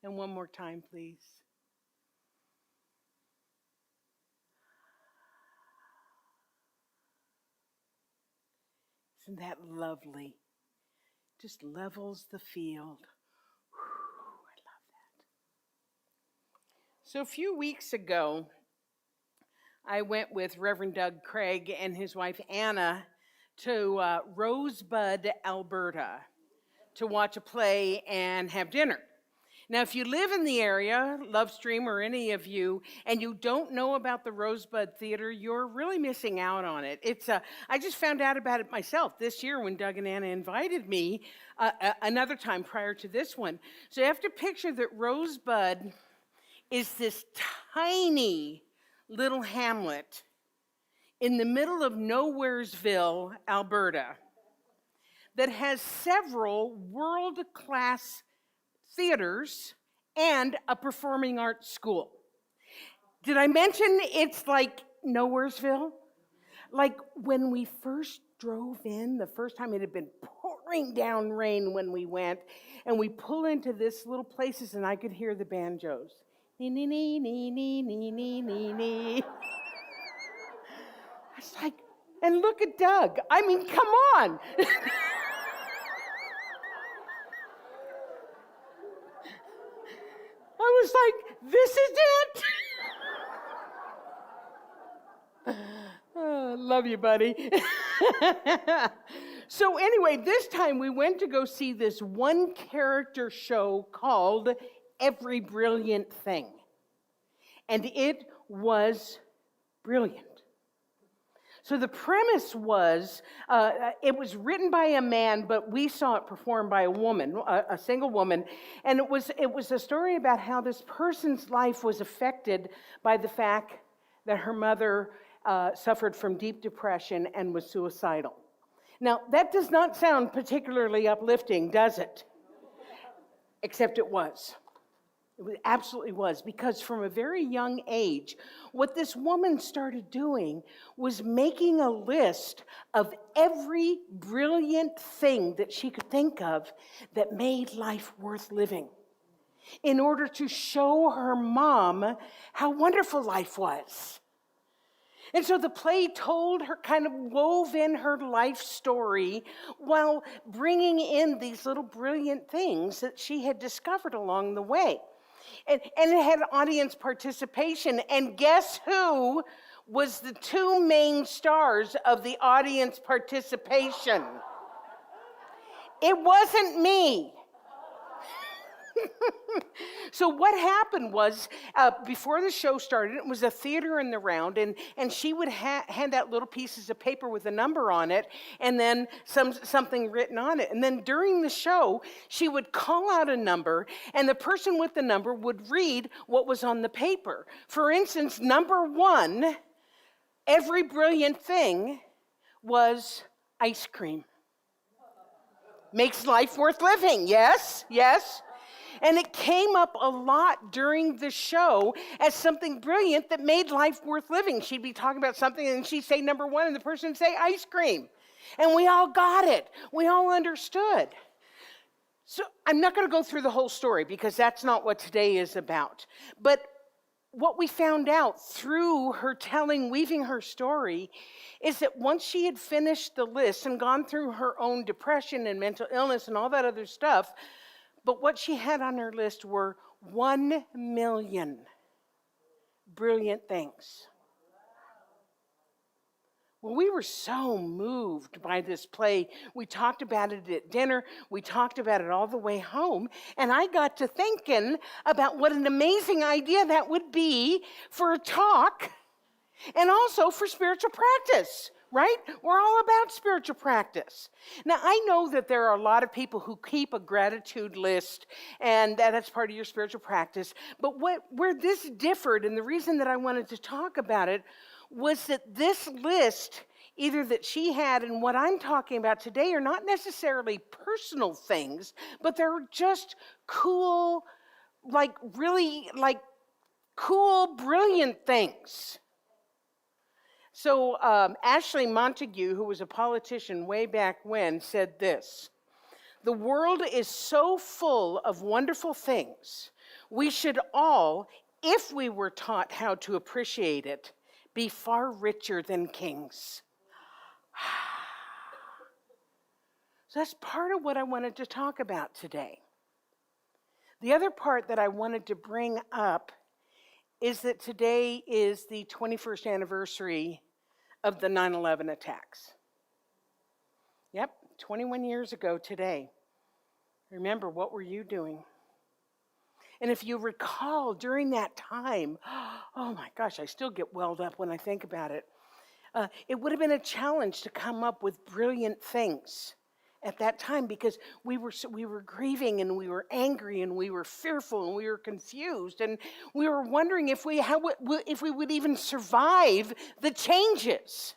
And one more time, please. Isn't that lovely? Just levels the field. Whew, I love that. So a few weeks ago, I went with Reverend Doug Craig and his wife Anna to Rosebud, Alberta, to watch a play and have dinner. Now, if you live in the area, Lovestream or any of you, and you don't know about the Rosebud Theater, you're really missing out on it. I just found out about it myself this year when Doug and Anna invited me another time prior to this one. So you have to picture that Rosebud is this tiny little hamlet in the middle of Nowheresville, Alberta, that has several world-class theaters and a performing arts school. Did I mention it's like Nowheresville? Like when we first drove in, the first time it had been pouring down rain when we went, and we pull into this little places and I could hear the banjos. Nee, nee, nee, nee, nee, nee, nee, nee, nee. I was like, and look at Doug. I mean, come on. I was like, this is it. Oh, love you, buddy. So anyway, this time we went to go see this one character show called Every Brilliant Thing. And it was brilliant. So the premise was, it was written by a man, but we saw it performed by a woman, a single woman. And it was a story about how this person's life was affected by the fact that her mother suffered from deep depression and was suicidal. Now, that does not sound particularly uplifting, does it? Except it was. It absolutely was, because from a very young age, what this woman started doing was making a list of every brilliant thing that she could think of that made life worth living, in order to show her mom how wonderful life was. And so the play told her, kind of wove in her life story while bringing in these little brilliant things that she had discovered along the way. And it had audience participation. And guess who was the two main stars of the audience participation? It wasn't me. So what happened was, before the show started, it was a theater in the round, and she would hand out little pieces of paper with a number on it, and then something written on it. And then during the show, she would call out a number, and the person with the number would read what was on the paper. For instance, number 1, every brilliant thing was ice cream. Makes life worth living, yes, yes. And it came up a lot during the show as something brilliant that made life worth living. She'd be talking about something and she'd say number 1 and the person would say ice cream. And we all got it. We all understood. So I'm not going to go through the whole story because that's not what today is about. But what we found out through her weaving her story, is that once she had finished the list and gone through her own depression and mental illness and all that other stuff, but what she had on her list were 1 million brilliant things. Well, we were so moved by this play. We talked about it at dinner. We talked about it all the way home. And I got to thinking about what an amazing idea that would be for a talk and also for spiritual practice, right? We're all about spiritual practice. Now, I know that there are a lot of people who keep a gratitude list, and that's part of your spiritual practice. But where this differed, and the reason that I wanted to talk about it, was that this list, either that she had and what I'm talking about today, are not necessarily personal things, but they're just cool, really cool, brilliant things. So Ashley Montague, who was a politician way back when, said this: "The world is so full of wonderful things. We should all, if we were taught how to appreciate it, be far richer than kings." So that's part of what I wanted to talk about today. The other part that I wanted to bring up is that today is the 21st anniversary of the 9/11 attacks. Yep, 21 years ago today. Remember, what were you doing? And if you recall, during that time, oh my gosh, I still get welled up when I think about it. It would have been a challenge to come up with brilliant things at that time, because we were grieving and we were angry and we were fearful and we were confused, and we were wondering if we would even survive the changes.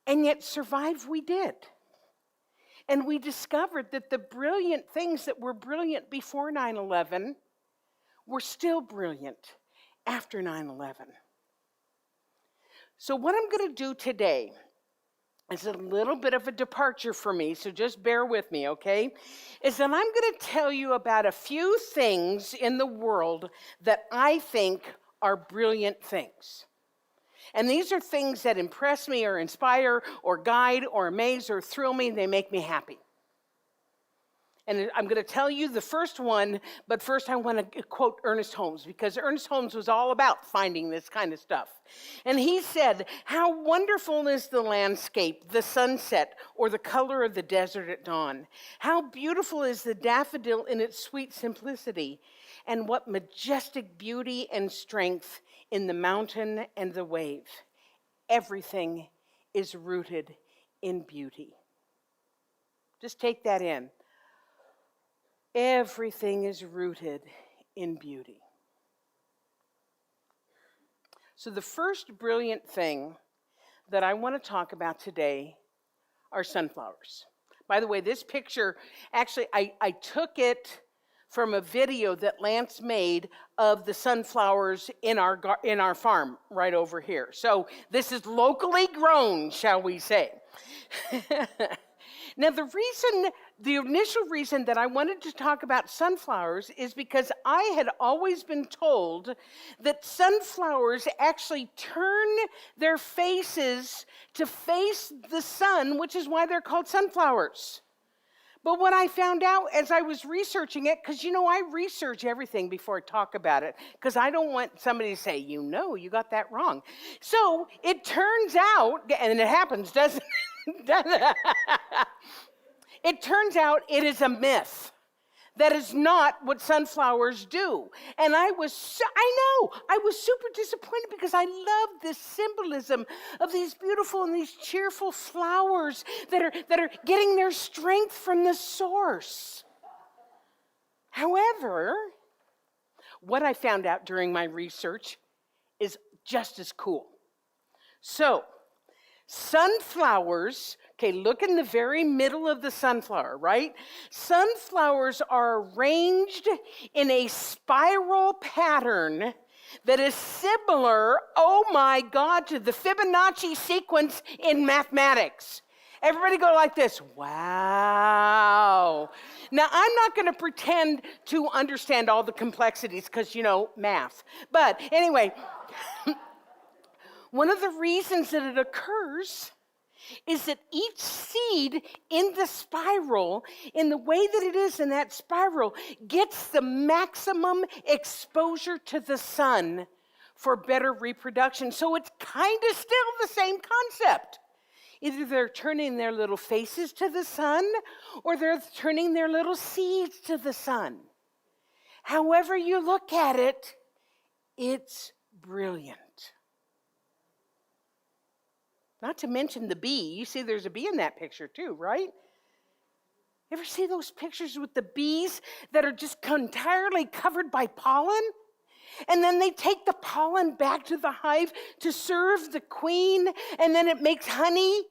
And yet survive we did. And we discovered that the brilliant things that were brilliant before 9/11 were still brilliant after 9/11. So what I'm going to do today is a little bit of a departure for me, so just bear with me, okay? Is that I'm going to tell you about a few things in the world that I think are brilliant things. And these are things that impress me or inspire or guide or amaze or thrill me. They make me happy. And I'm going to tell you the first one, but first I want to quote Ernest Holmes, because Ernest Holmes was all about finding this kind of stuff. And he said, "How wonderful is the landscape, the sunset, or the color of the desert at dawn. How beautiful is the daffodil in its sweet simplicity, and what majestic beauty and strength in the mountain and the wave. Everything is rooted in beauty." Just take that in. Everything is rooted in beauty. So the first brilliant thing that I want to talk about today are sunflowers. By the way, this picture, actually, I took it from a video that Lance made of the sunflowers in our farm right over here. So this is locally grown, shall we say. Now, the initial reason that I wanted to talk about sunflowers is because I had always been told that sunflowers actually turn their faces to face the sun, which is why they're called sunflowers. But what I found out as I was researching it, because I research everything before I talk about it, because I don't want somebody to say, you got that wrong. So it turns out, and it happens, doesn't it? It turns out it is a myth. That is not what sunflowers do. And I was super disappointed because I love this symbolism of these beautiful and these cheerful flowers that are getting their strength from the source. However, what I found out during my research is just as cool. So, sunflowers, look in the very middle of the sunflower, right? Sunflowers are arranged in a spiral pattern that is similar, oh my God, to the Fibonacci sequence in mathematics. Everybody go like this, wow. Now, I'm not going to pretend to understand all the complexities because, math. But anyway, one of the reasons that it occurs is that each seed in the spiral, in the way that it is in that spiral, gets the maximum exposure to the sun for better reproduction. So it's kind of still the same concept. Either they're turning their little faces to the sun, or they're turning their little seeds to the sun. However you look at it, it's brilliant. Not to mention the bee. You see there's a bee in that picture too, right? Ever see those pictures with the bees that are just entirely covered by pollen? And then they take the pollen back to the hive to serve the queen, and then it makes honey,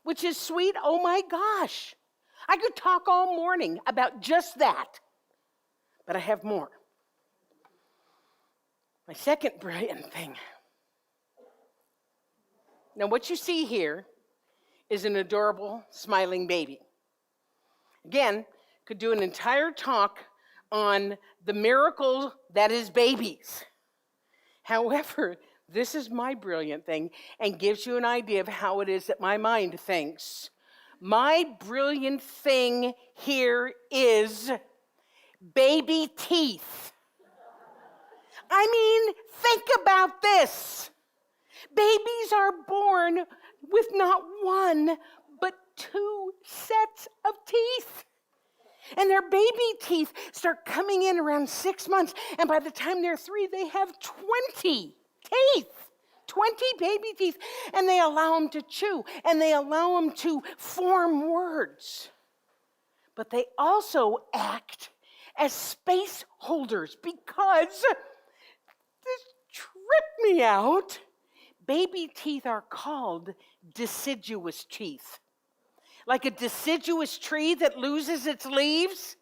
which is sweet. Oh my gosh. I could talk all morning about just that, but I have more. My second brilliant thing. Now, what you see here is an adorable, smiling baby. Again, could do an entire talk on the miracle that is babies. However, this is my brilliant thing and gives you an idea of how it is that my mind thinks. My brilliant thing here is baby teeth. I mean, think about this. Babies are born with not one, but 2 sets of teeth. And their baby teeth start coming in around 6 months. And by the time they're 3, they have 20 teeth. 20 baby teeth. And they allow them to chew. And they allow them to form words. But they also act as space holders because this tripped me out. Baby teeth are called deciduous teeth. Like a deciduous tree that loses its leaves.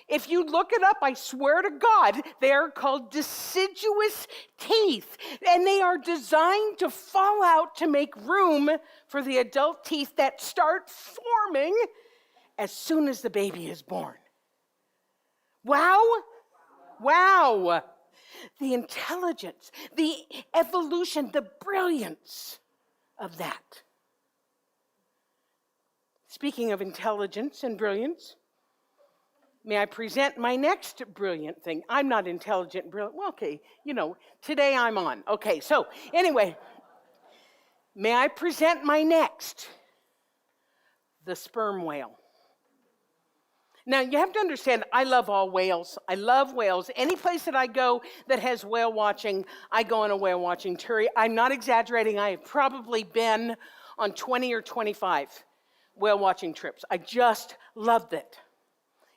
If you look it up, I swear to God, they are called deciduous teeth. And they are designed to fall out to make room for the adult teeth that start forming as soon as the baby is born. Wow! Wow! The intelligence, the evolution, the brilliance of that. Speaking of intelligence and brilliance, may I present my next brilliant thing? I'm not intelligent and brilliant. Well, okay, today I'm on. Okay, so anyway, may I present my next? The sperm whale. Now, you have to understand, I love all whales. I love whales. Any place that I go that has whale watching, I go on a whale watching tour. I'm not exaggerating. I have probably been on 20 or 25 whale watching trips. I just loved it.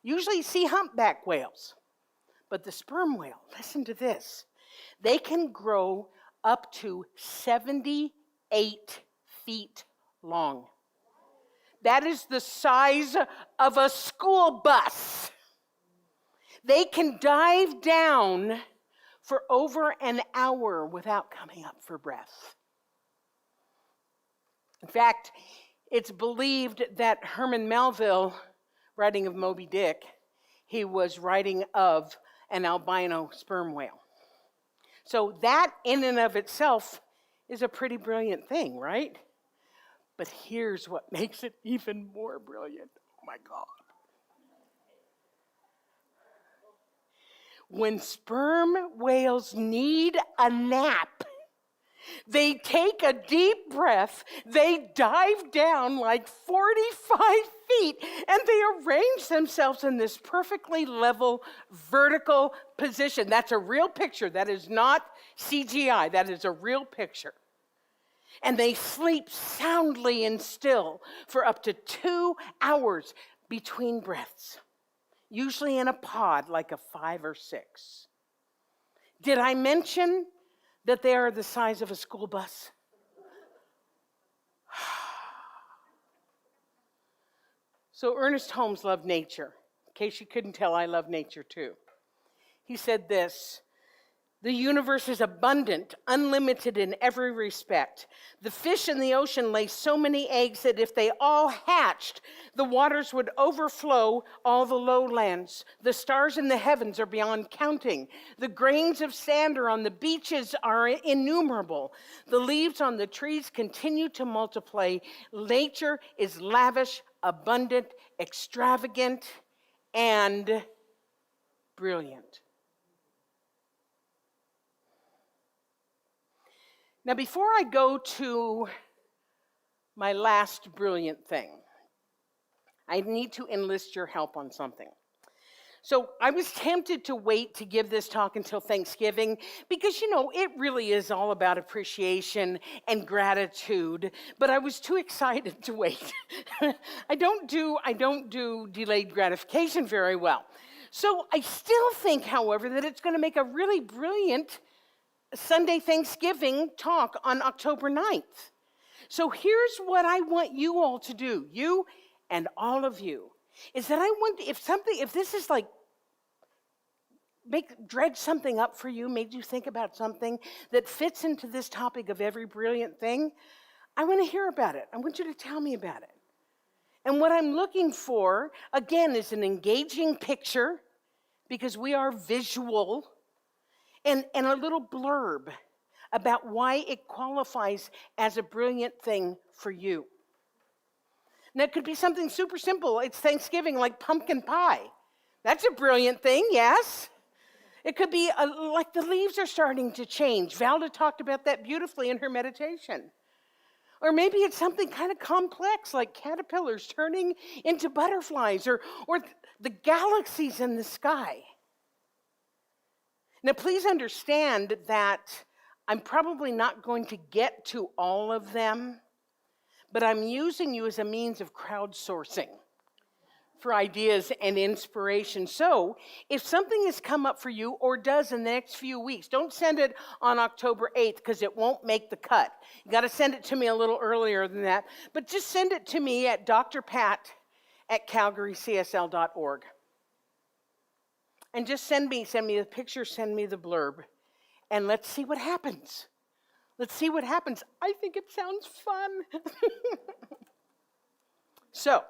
Usually you see humpback whales. But the sperm whale, listen to this. They can grow up to 78 feet long. That is the size of a school bus. They can dive down for over an hour without coming up for breath. In fact, It's believed that Herman Melville, writing of Moby Dick, he was writing of an albino sperm whale. So that in and of itself is a pretty brilliant thing, right? But here's what makes it even more brilliant. Oh my God. When sperm whales need a nap, they take a deep breath, they dive down like 45 feet, and they arrange themselves in this perfectly level, vertical position. That's a real picture. That is not CGI. That is a real picture. And they sleep soundly and still for up to 2 hours between breaths, usually in a pod like a 5 or 6. Did I mention that they are the size of a school bus? So Ernest Holmes loved nature. In case you couldn't tell, I love nature too. He said this: the universe is abundant, unlimited in every respect. The fish in the ocean lay so many eggs that if they all hatched, the waters would overflow all the lowlands. The stars in the heavens are beyond counting. The grains of sand on the beaches are innumerable. The leaves on the trees continue to multiply. Nature is lavish, abundant, extravagant, and brilliant. Now, before I go to my last brilliant thing, I need to enlist your help on something. So I was tempted to wait to give this talk until Thanksgiving because, it really is all about appreciation and gratitude, but I was too excited to wait. I don't do delayed gratification very well. So I still think, however, that it's going to make a really brilliant Sunday Thanksgiving talk on October 9th. So here's what I want you all to do, you and all of you, is that I want, if this is like, dredge something up for you, made you think about something that fits into this topic of every brilliant thing, I want to hear about it. I want you to tell me about it. And what I'm looking for, again, is an engaging picture, because we are visual, and a little blurb about why it qualifies as a brilliant thing for you. Now, it could be something super simple. It's Thanksgiving, like pumpkin pie. That's a brilliant thing, yes? It could be like the leaves are starting to change. Valda talked about that beautifully in her meditation. Or maybe it's something kind of complex, like caterpillars turning into butterflies, or the galaxies in the sky. Now, please understand that I'm probably not going to get to all of them, but I'm using you as a means of crowdsourcing for ideas and inspiration. So, if something has come up for you or does in the next few weeks, don't send it on October 8th because it won't make the cut. You got to send it to me a little earlier than that, but just send it to me at drpat@calgarycsl.org. And just send me the picture, send me the blurb, and let's see what happens. Let's see what happens. I think it sounds fun. So,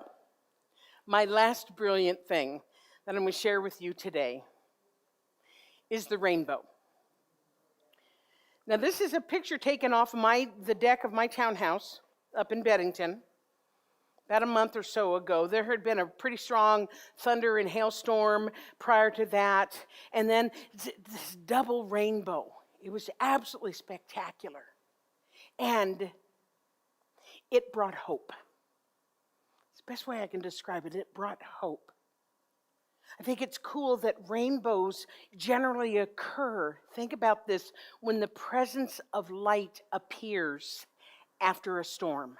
my last brilliant thing that I'm going to share with you today is the rainbow. Now, this is a picture taken off the deck of my townhouse up in Beddington. About a month or so ago. There had been a pretty strong thunder and hailstorm prior to that, and then this double rainbow. It was absolutely spectacular, and it brought hope. It's the best way I can describe it. It brought hope. I think it's cool that rainbows generally occur. Think about this: when the presence of light appears after a storm.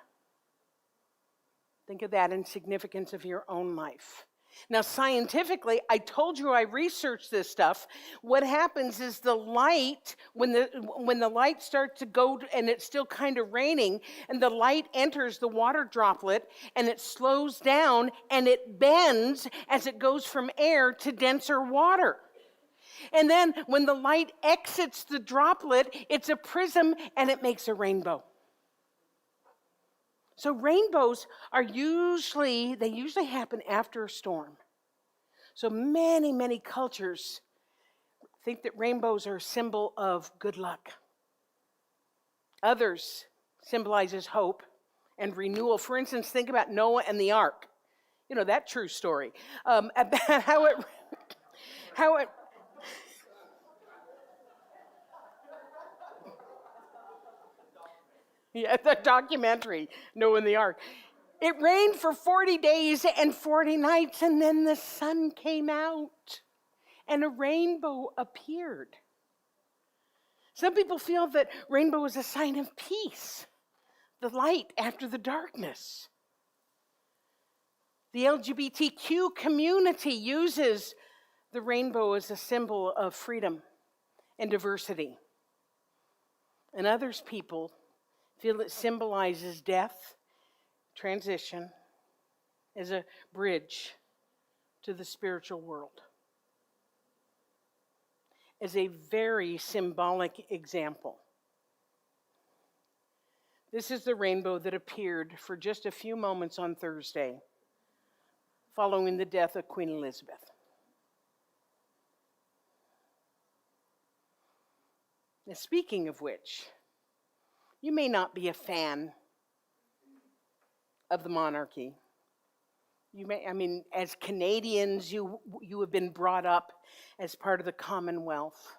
Think of that in significance of your own life. Now, scientifically, I told you I researched this stuff. What happens is the light, when the light starts to go, and it's still kind of raining, and the light enters the water droplet, and it slows down, and it bends as it goes from air to denser water. And then when the light exits the droplet, it's a prism, and it makes a rainbow. So rainbows they usually happen after a storm. So many, many cultures think that rainbows are a symbol of good luck. Others symbolizes hope and renewal. For instance, think about Noah and the ark. You know, that true story. About how it, yeah, the documentary, Noah and the ark. It rained for 40 days and 40 nights, and then the sun came out and a rainbow appeared. Some people feel that rainbow is a sign of peace, the light after the darkness. The LGBTQ community uses the rainbow as a symbol of freedom and diversity. And others people feel it symbolizes death, transition, as a bridge to the spiritual world. As a very symbolic example, this is the rainbow that appeared for just a few moments on Thursday, following the death of Queen Elizabeth. Now, speaking of which, you may not be a fan of the monarchy. As Canadians, you have been brought up as part of the Commonwealth.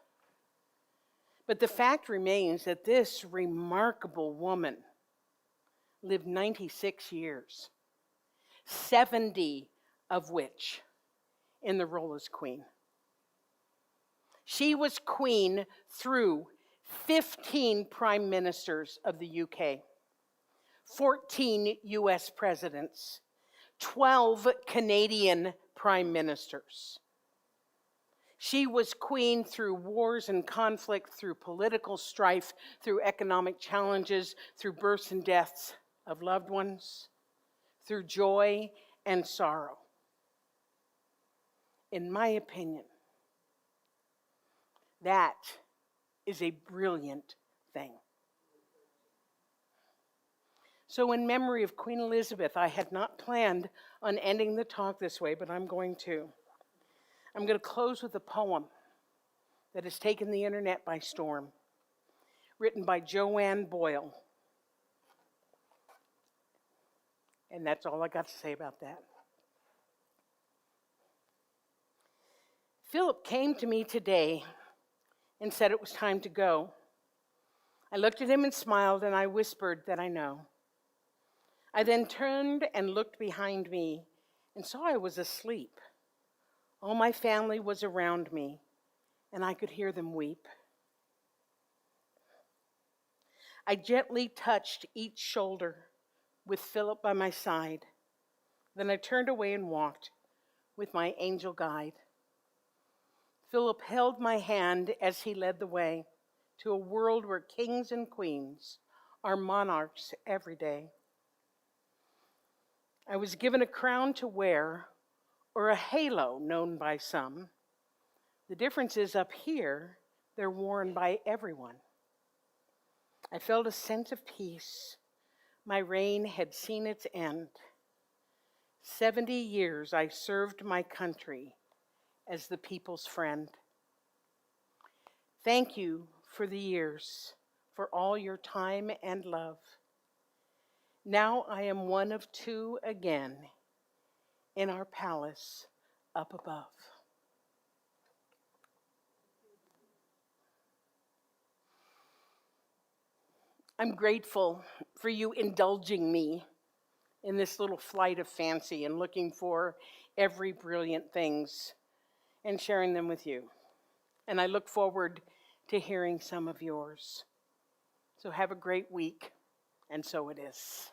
But the fact remains that this remarkable woman lived 96 years, 70 of which in the role as queen. She was queen through 15 prime ministers of the UK, 14 US presidents, 12 Canadian prime ministers. She was queen through wars and conflict, through political strife, through economic challenges, through births and deaths of loved ones, through joy and sorrow. In my opinion, that is a brilliant thing. So in memory of Queen Elizabeth, I had not planned on ending the talk this way, but I'm going to. I'm going to close with a poem that has taken the internet by storm, written by Joanne Boyle. And that's all I got to say about that. Philip came to me today and said it was time to go. I looked at him and smiled, and I whispered that I know. I then turned and looked behind me and saw I was asleep. All my family was around me, and I could hear them weep. I gently touched each shoulder with Philip by my side. Then I turned away and walked with my angel guide. Philip held my hand as he led the way to a world where kings and queens are monarchs every day. I was given a crown to wear, or a halo known by some. The difference is up here, they're worn by everyone. I felt a sense of peace. My reign had seen its end. 70 years I served my country as the people's friend. Thank you for the years, for all your time and love. Now I am one of two again in our palace up above. I'm grateful for you indulging me in this little flight of fancy and looking for every brilliant things and sharing them with you. And I look forward to hearing some of yours. So have a great week, and so it is.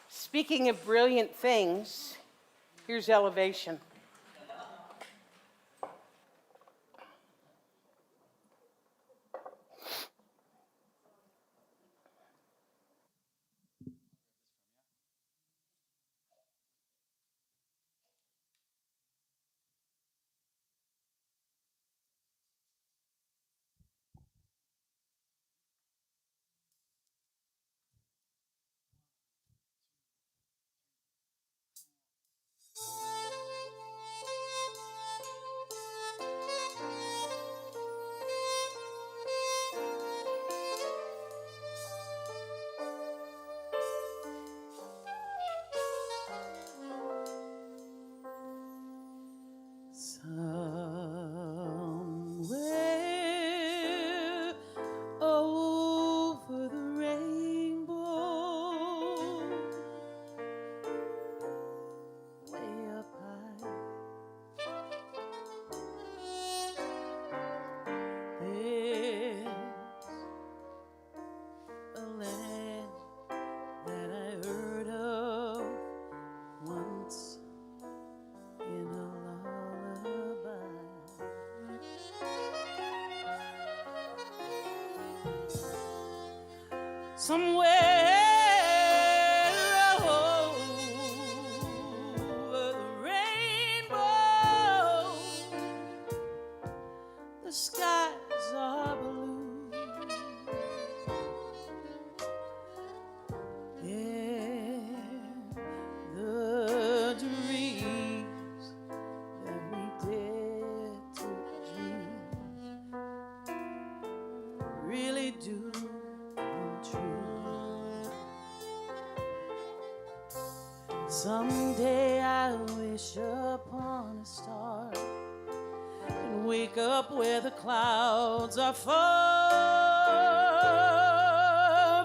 Speaking of brilliant things, here's Elevation. somewhere over the rainbow, the skies are blue. And the dreams that we dare to dream really do come true. Someday I wish upon a star and wake up where the clouds are far,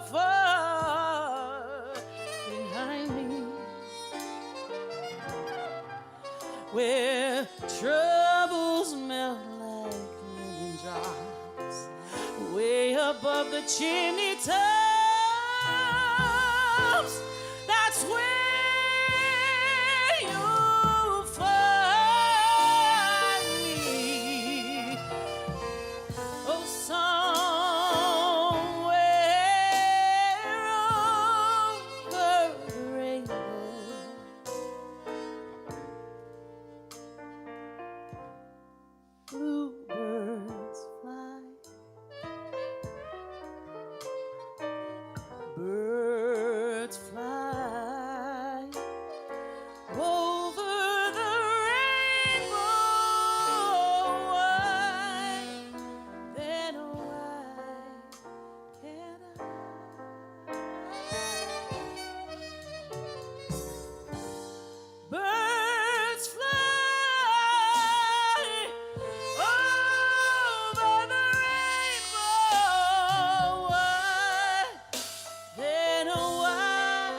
far behind me, where troubles melt like lemon drops way above the chimney tops. That's where you'll find me. Oh, somewhere over the rainbow, bluebirds fly, birds fly over the rainbow. Why, then why can't I? Birds fly over the rainbow. Why, then why,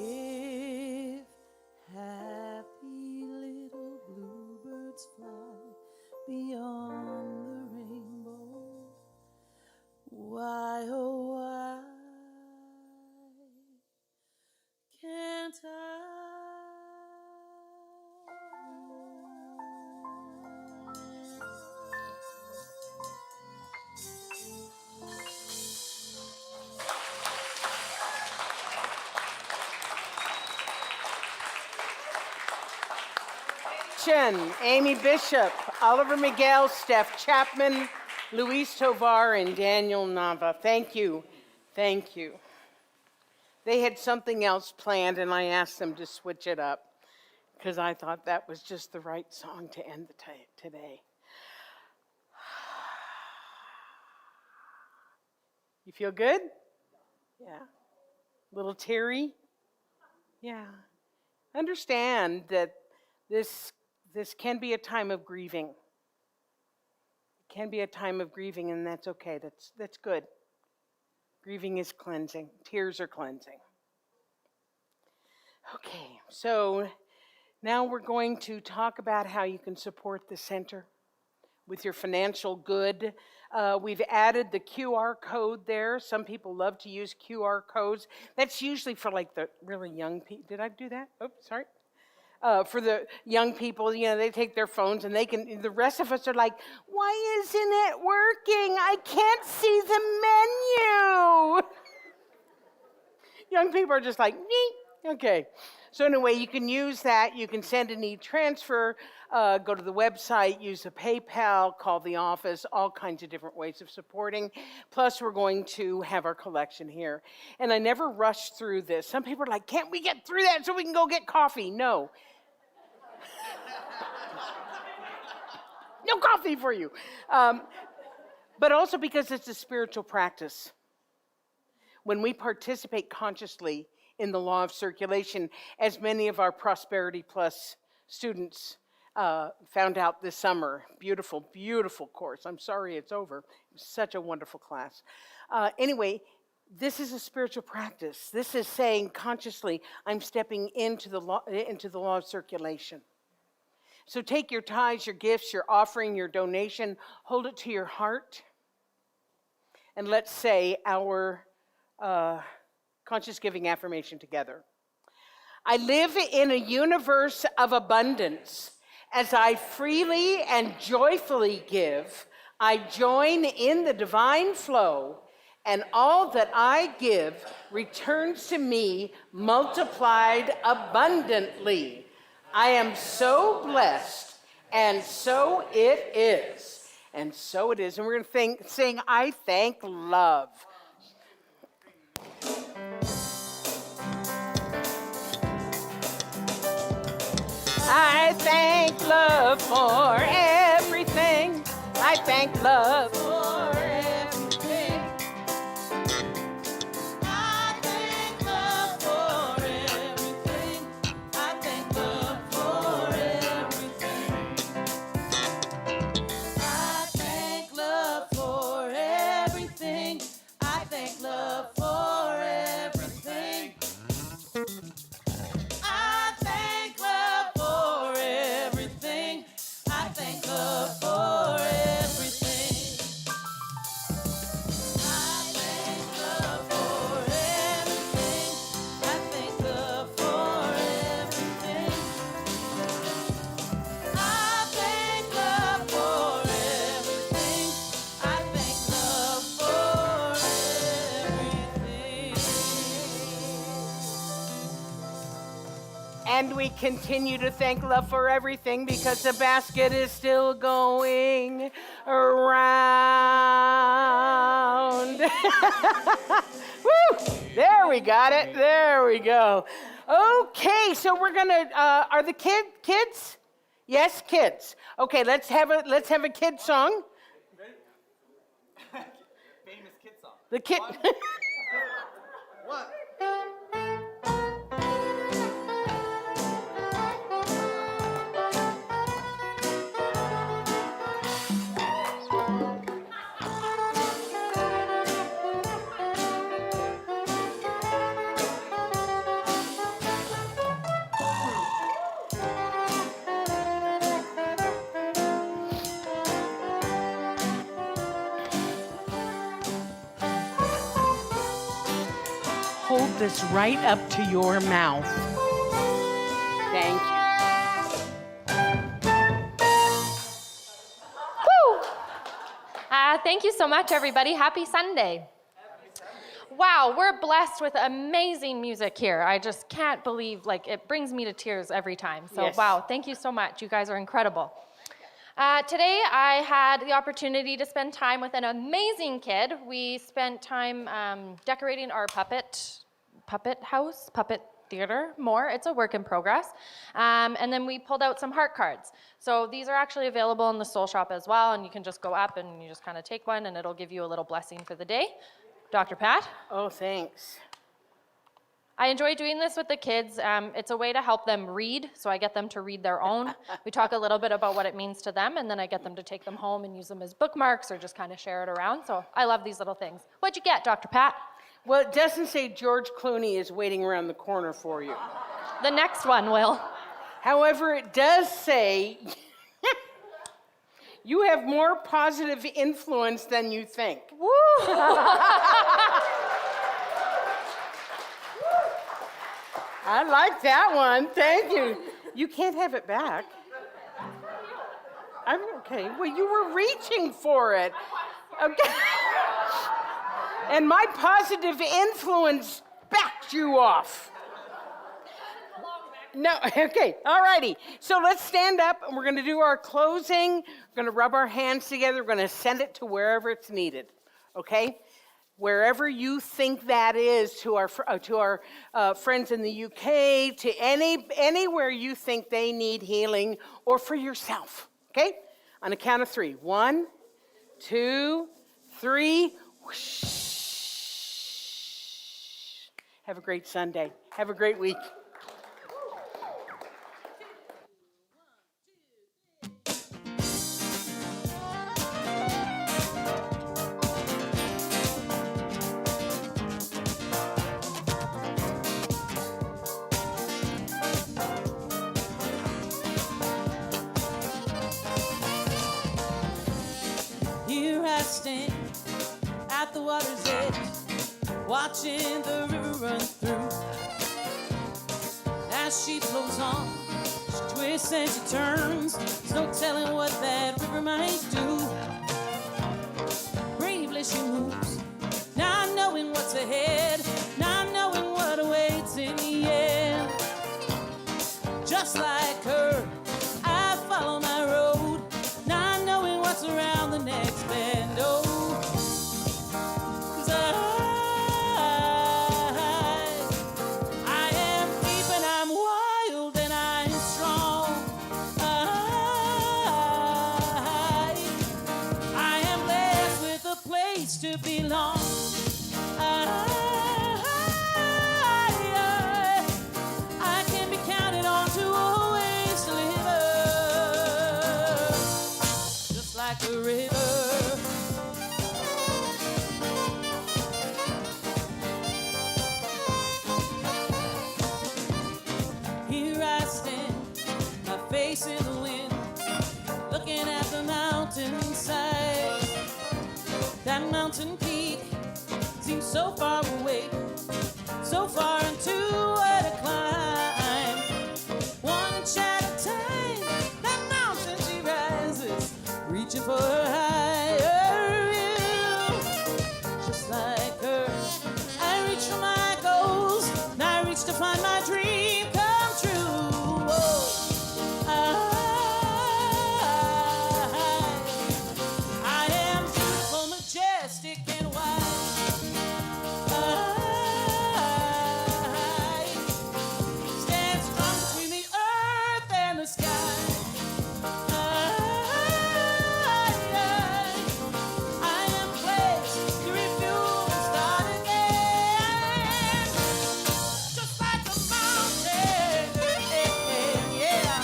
if happy little bluebirds fly beyond the rainbow, why, oh why can't I? Amy Bishop, Oliver Miguel, Steph Chapman, Luis Tovar, and Daniel Nava. Thank you. Thank you. They had something else planned, and I asked them to switch it up because I thought that was just the right song to end the today. You feel good? Yeah. A little teary? Yeah. Understand that this can be a time of grieving. It can be a time of grieving, and that's okay. That's good. Grieving is cleansing. Tears are cleansing. Okay, so now we're going to talk about how you can support the center with your financial good. We've added the QR code there. Some people love to use QR codes. That's usually for like the really young people. Did I do that? Oops, sorry. For the young people, they take their phones and they can, the rest of us are like, why isn't it working? I can't see the menu. Young people are just like, nee. Okay. So anyway, you can use that. You can send an e-transfer, go to the website, use a PayPal, call the office, all kinds of different ways of supporting. Plus, we're going to have our collection here. And I never rush through this. Some people are like, can't we get through that so we can go get coffee? No. No coffee for you. But also because it's a spiritual practice. When we participate consciously in the law of circulation, as many of our Prosperity Plus students found out this summer. Beautiful, beautiful course. I'm sorry it's over. It was such a wonderful class. Anyway, this is a spiritual practice. This is saying consciously, I'm stepping into the law of circulation. So take your tithes, your gifts, your offering, your donation, hold it to your heart, and let's say our conscious giving affirmation together. I live in a universe of abundance. As I freely and joyfully give, I join in the divine flow and all that I give returns to me multiplied abundantly. I am so blessed, and so it is. And so it is. And we're going to sing, I Thank Love. I thank love for everything. I thank love for everything. I thank love for everything. I thank love for everything. I thank love for everything. I thank love for everything. I thank love for everything. I thank love for everything. I thank love for everything. I thank love for everything. I thank love for everything. I thank love for everything. And we continue to thank love for everything because the basket is still going around. Woo! There we got it. There we go. Okay, so we're gonna. Are the kids? Yes, kids. Okay, let's have a kid song. Famous kid song. The kid. What? Hold this right up to your mouth. Thank you. Thank you so much, everybody. Happy Sunday. Wow, we're blessed with amazing music here. I just can't believe, it brings me to tears every time. So, Yes. Wow, thank you so much. You guys are incredible. Today, I had the opportunity to spend time with an amazing kid. We spent time decorating our puppet house, puppet theater more. It's a work in progress. And then we pulled out some heart cards. So these are actually available in the soul shop as well, and you can just go up and you just kind of take one, and it'll give you a little blessing for the day. Dr. Pat? Oh, thanks. I enjoy doing this with the kids. It's a way to help them read, so I get them to read their own. We talk a little bit about what it means to them, and then I get them to take them home and use them as bookmarks or just kind of share it around. So I love these little things. What'd you get, Dr. Pat? Well, it doesn't say George Clooney is waiting around the corner for you. The next one will. However, it does say you have more positive influence than you think. Woo! I like that one. Thank you. You can't have it back. I'm okay. Well, you were reaching for it. Okay. And my positive influence backed you off. No, okay, all righty. So let's stand up and we're going to do our closing. We're going to rub our hands together. We're going to send it to wherever it's needed, okay? Wherever you think that is, to our friends in the UK, to anywhere you think they need healing, or for yourself, okay? On a count of 3. 1, 2, 3. Whoosh. Have a great Sunday. Have a great week. Here I stand at the water's edge, watching the river run through. As she flows on, she twists and she turns. There's no telling what that river might do. Bravely she moves. Now knowing what's ahead, not knowing what awaits in the end. Just like her, I follow my road, not knowing what's around the next bend. Oh, 'cause I am deep and I'm wild and I'm strong. I am blessed with a place to belong. I can be counted on to always deliver, just like a river. Here I stand, my face in the wind, looking at the mountainside. That mountain peak seems so far away, so far into what a climb. One inch at a time, that mountain she rises, reaching for her higher view. Just like her, I reach for my goals, and I reach to find my dream come true. Whoa. I am beautiful, majestic, and wise. Stand strong between the earth and the sky. I am placed to refuel and start again, just like a mountain. Yeah.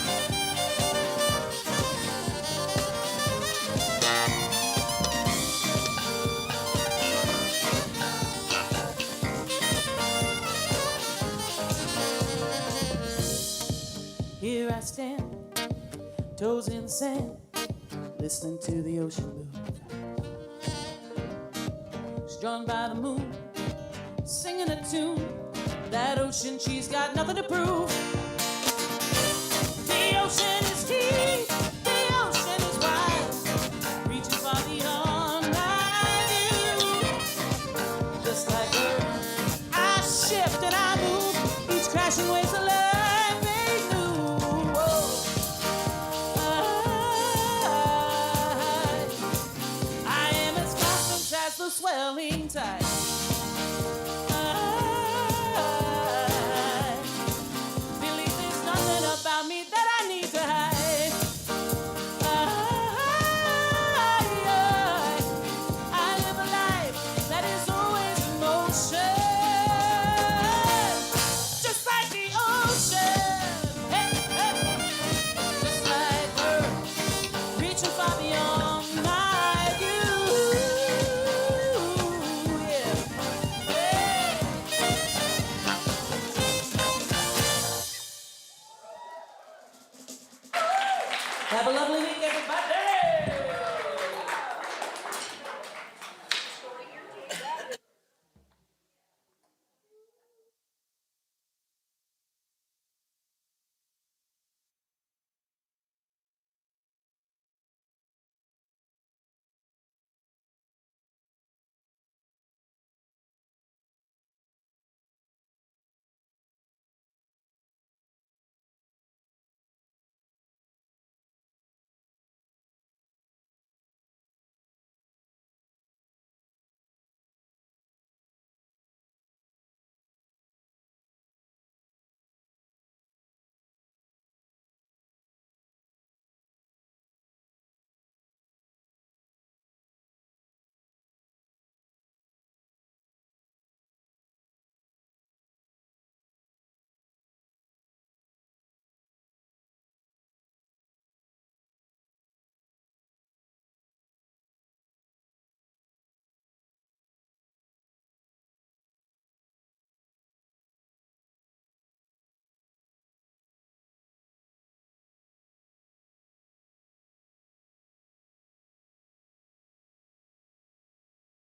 Here I stand, toes in the sand, listening to the ocean move. She's drawn by the moon, singing a tune. That ocean, she's got nothing to prove. The ocean is deep, the ocean is wide, reaching far beyond my view. Just like her, I shift and I move, each crashing waves of life made new. Whoa. I am as constant as the swelling tide. Believe there's nothing about me that I need to hide. I live a life that is always in motion, just like the ocean. Hey, hey. Just like her, reaching far beyond my view. Yeah. Hey. Have a lovely week, everybody.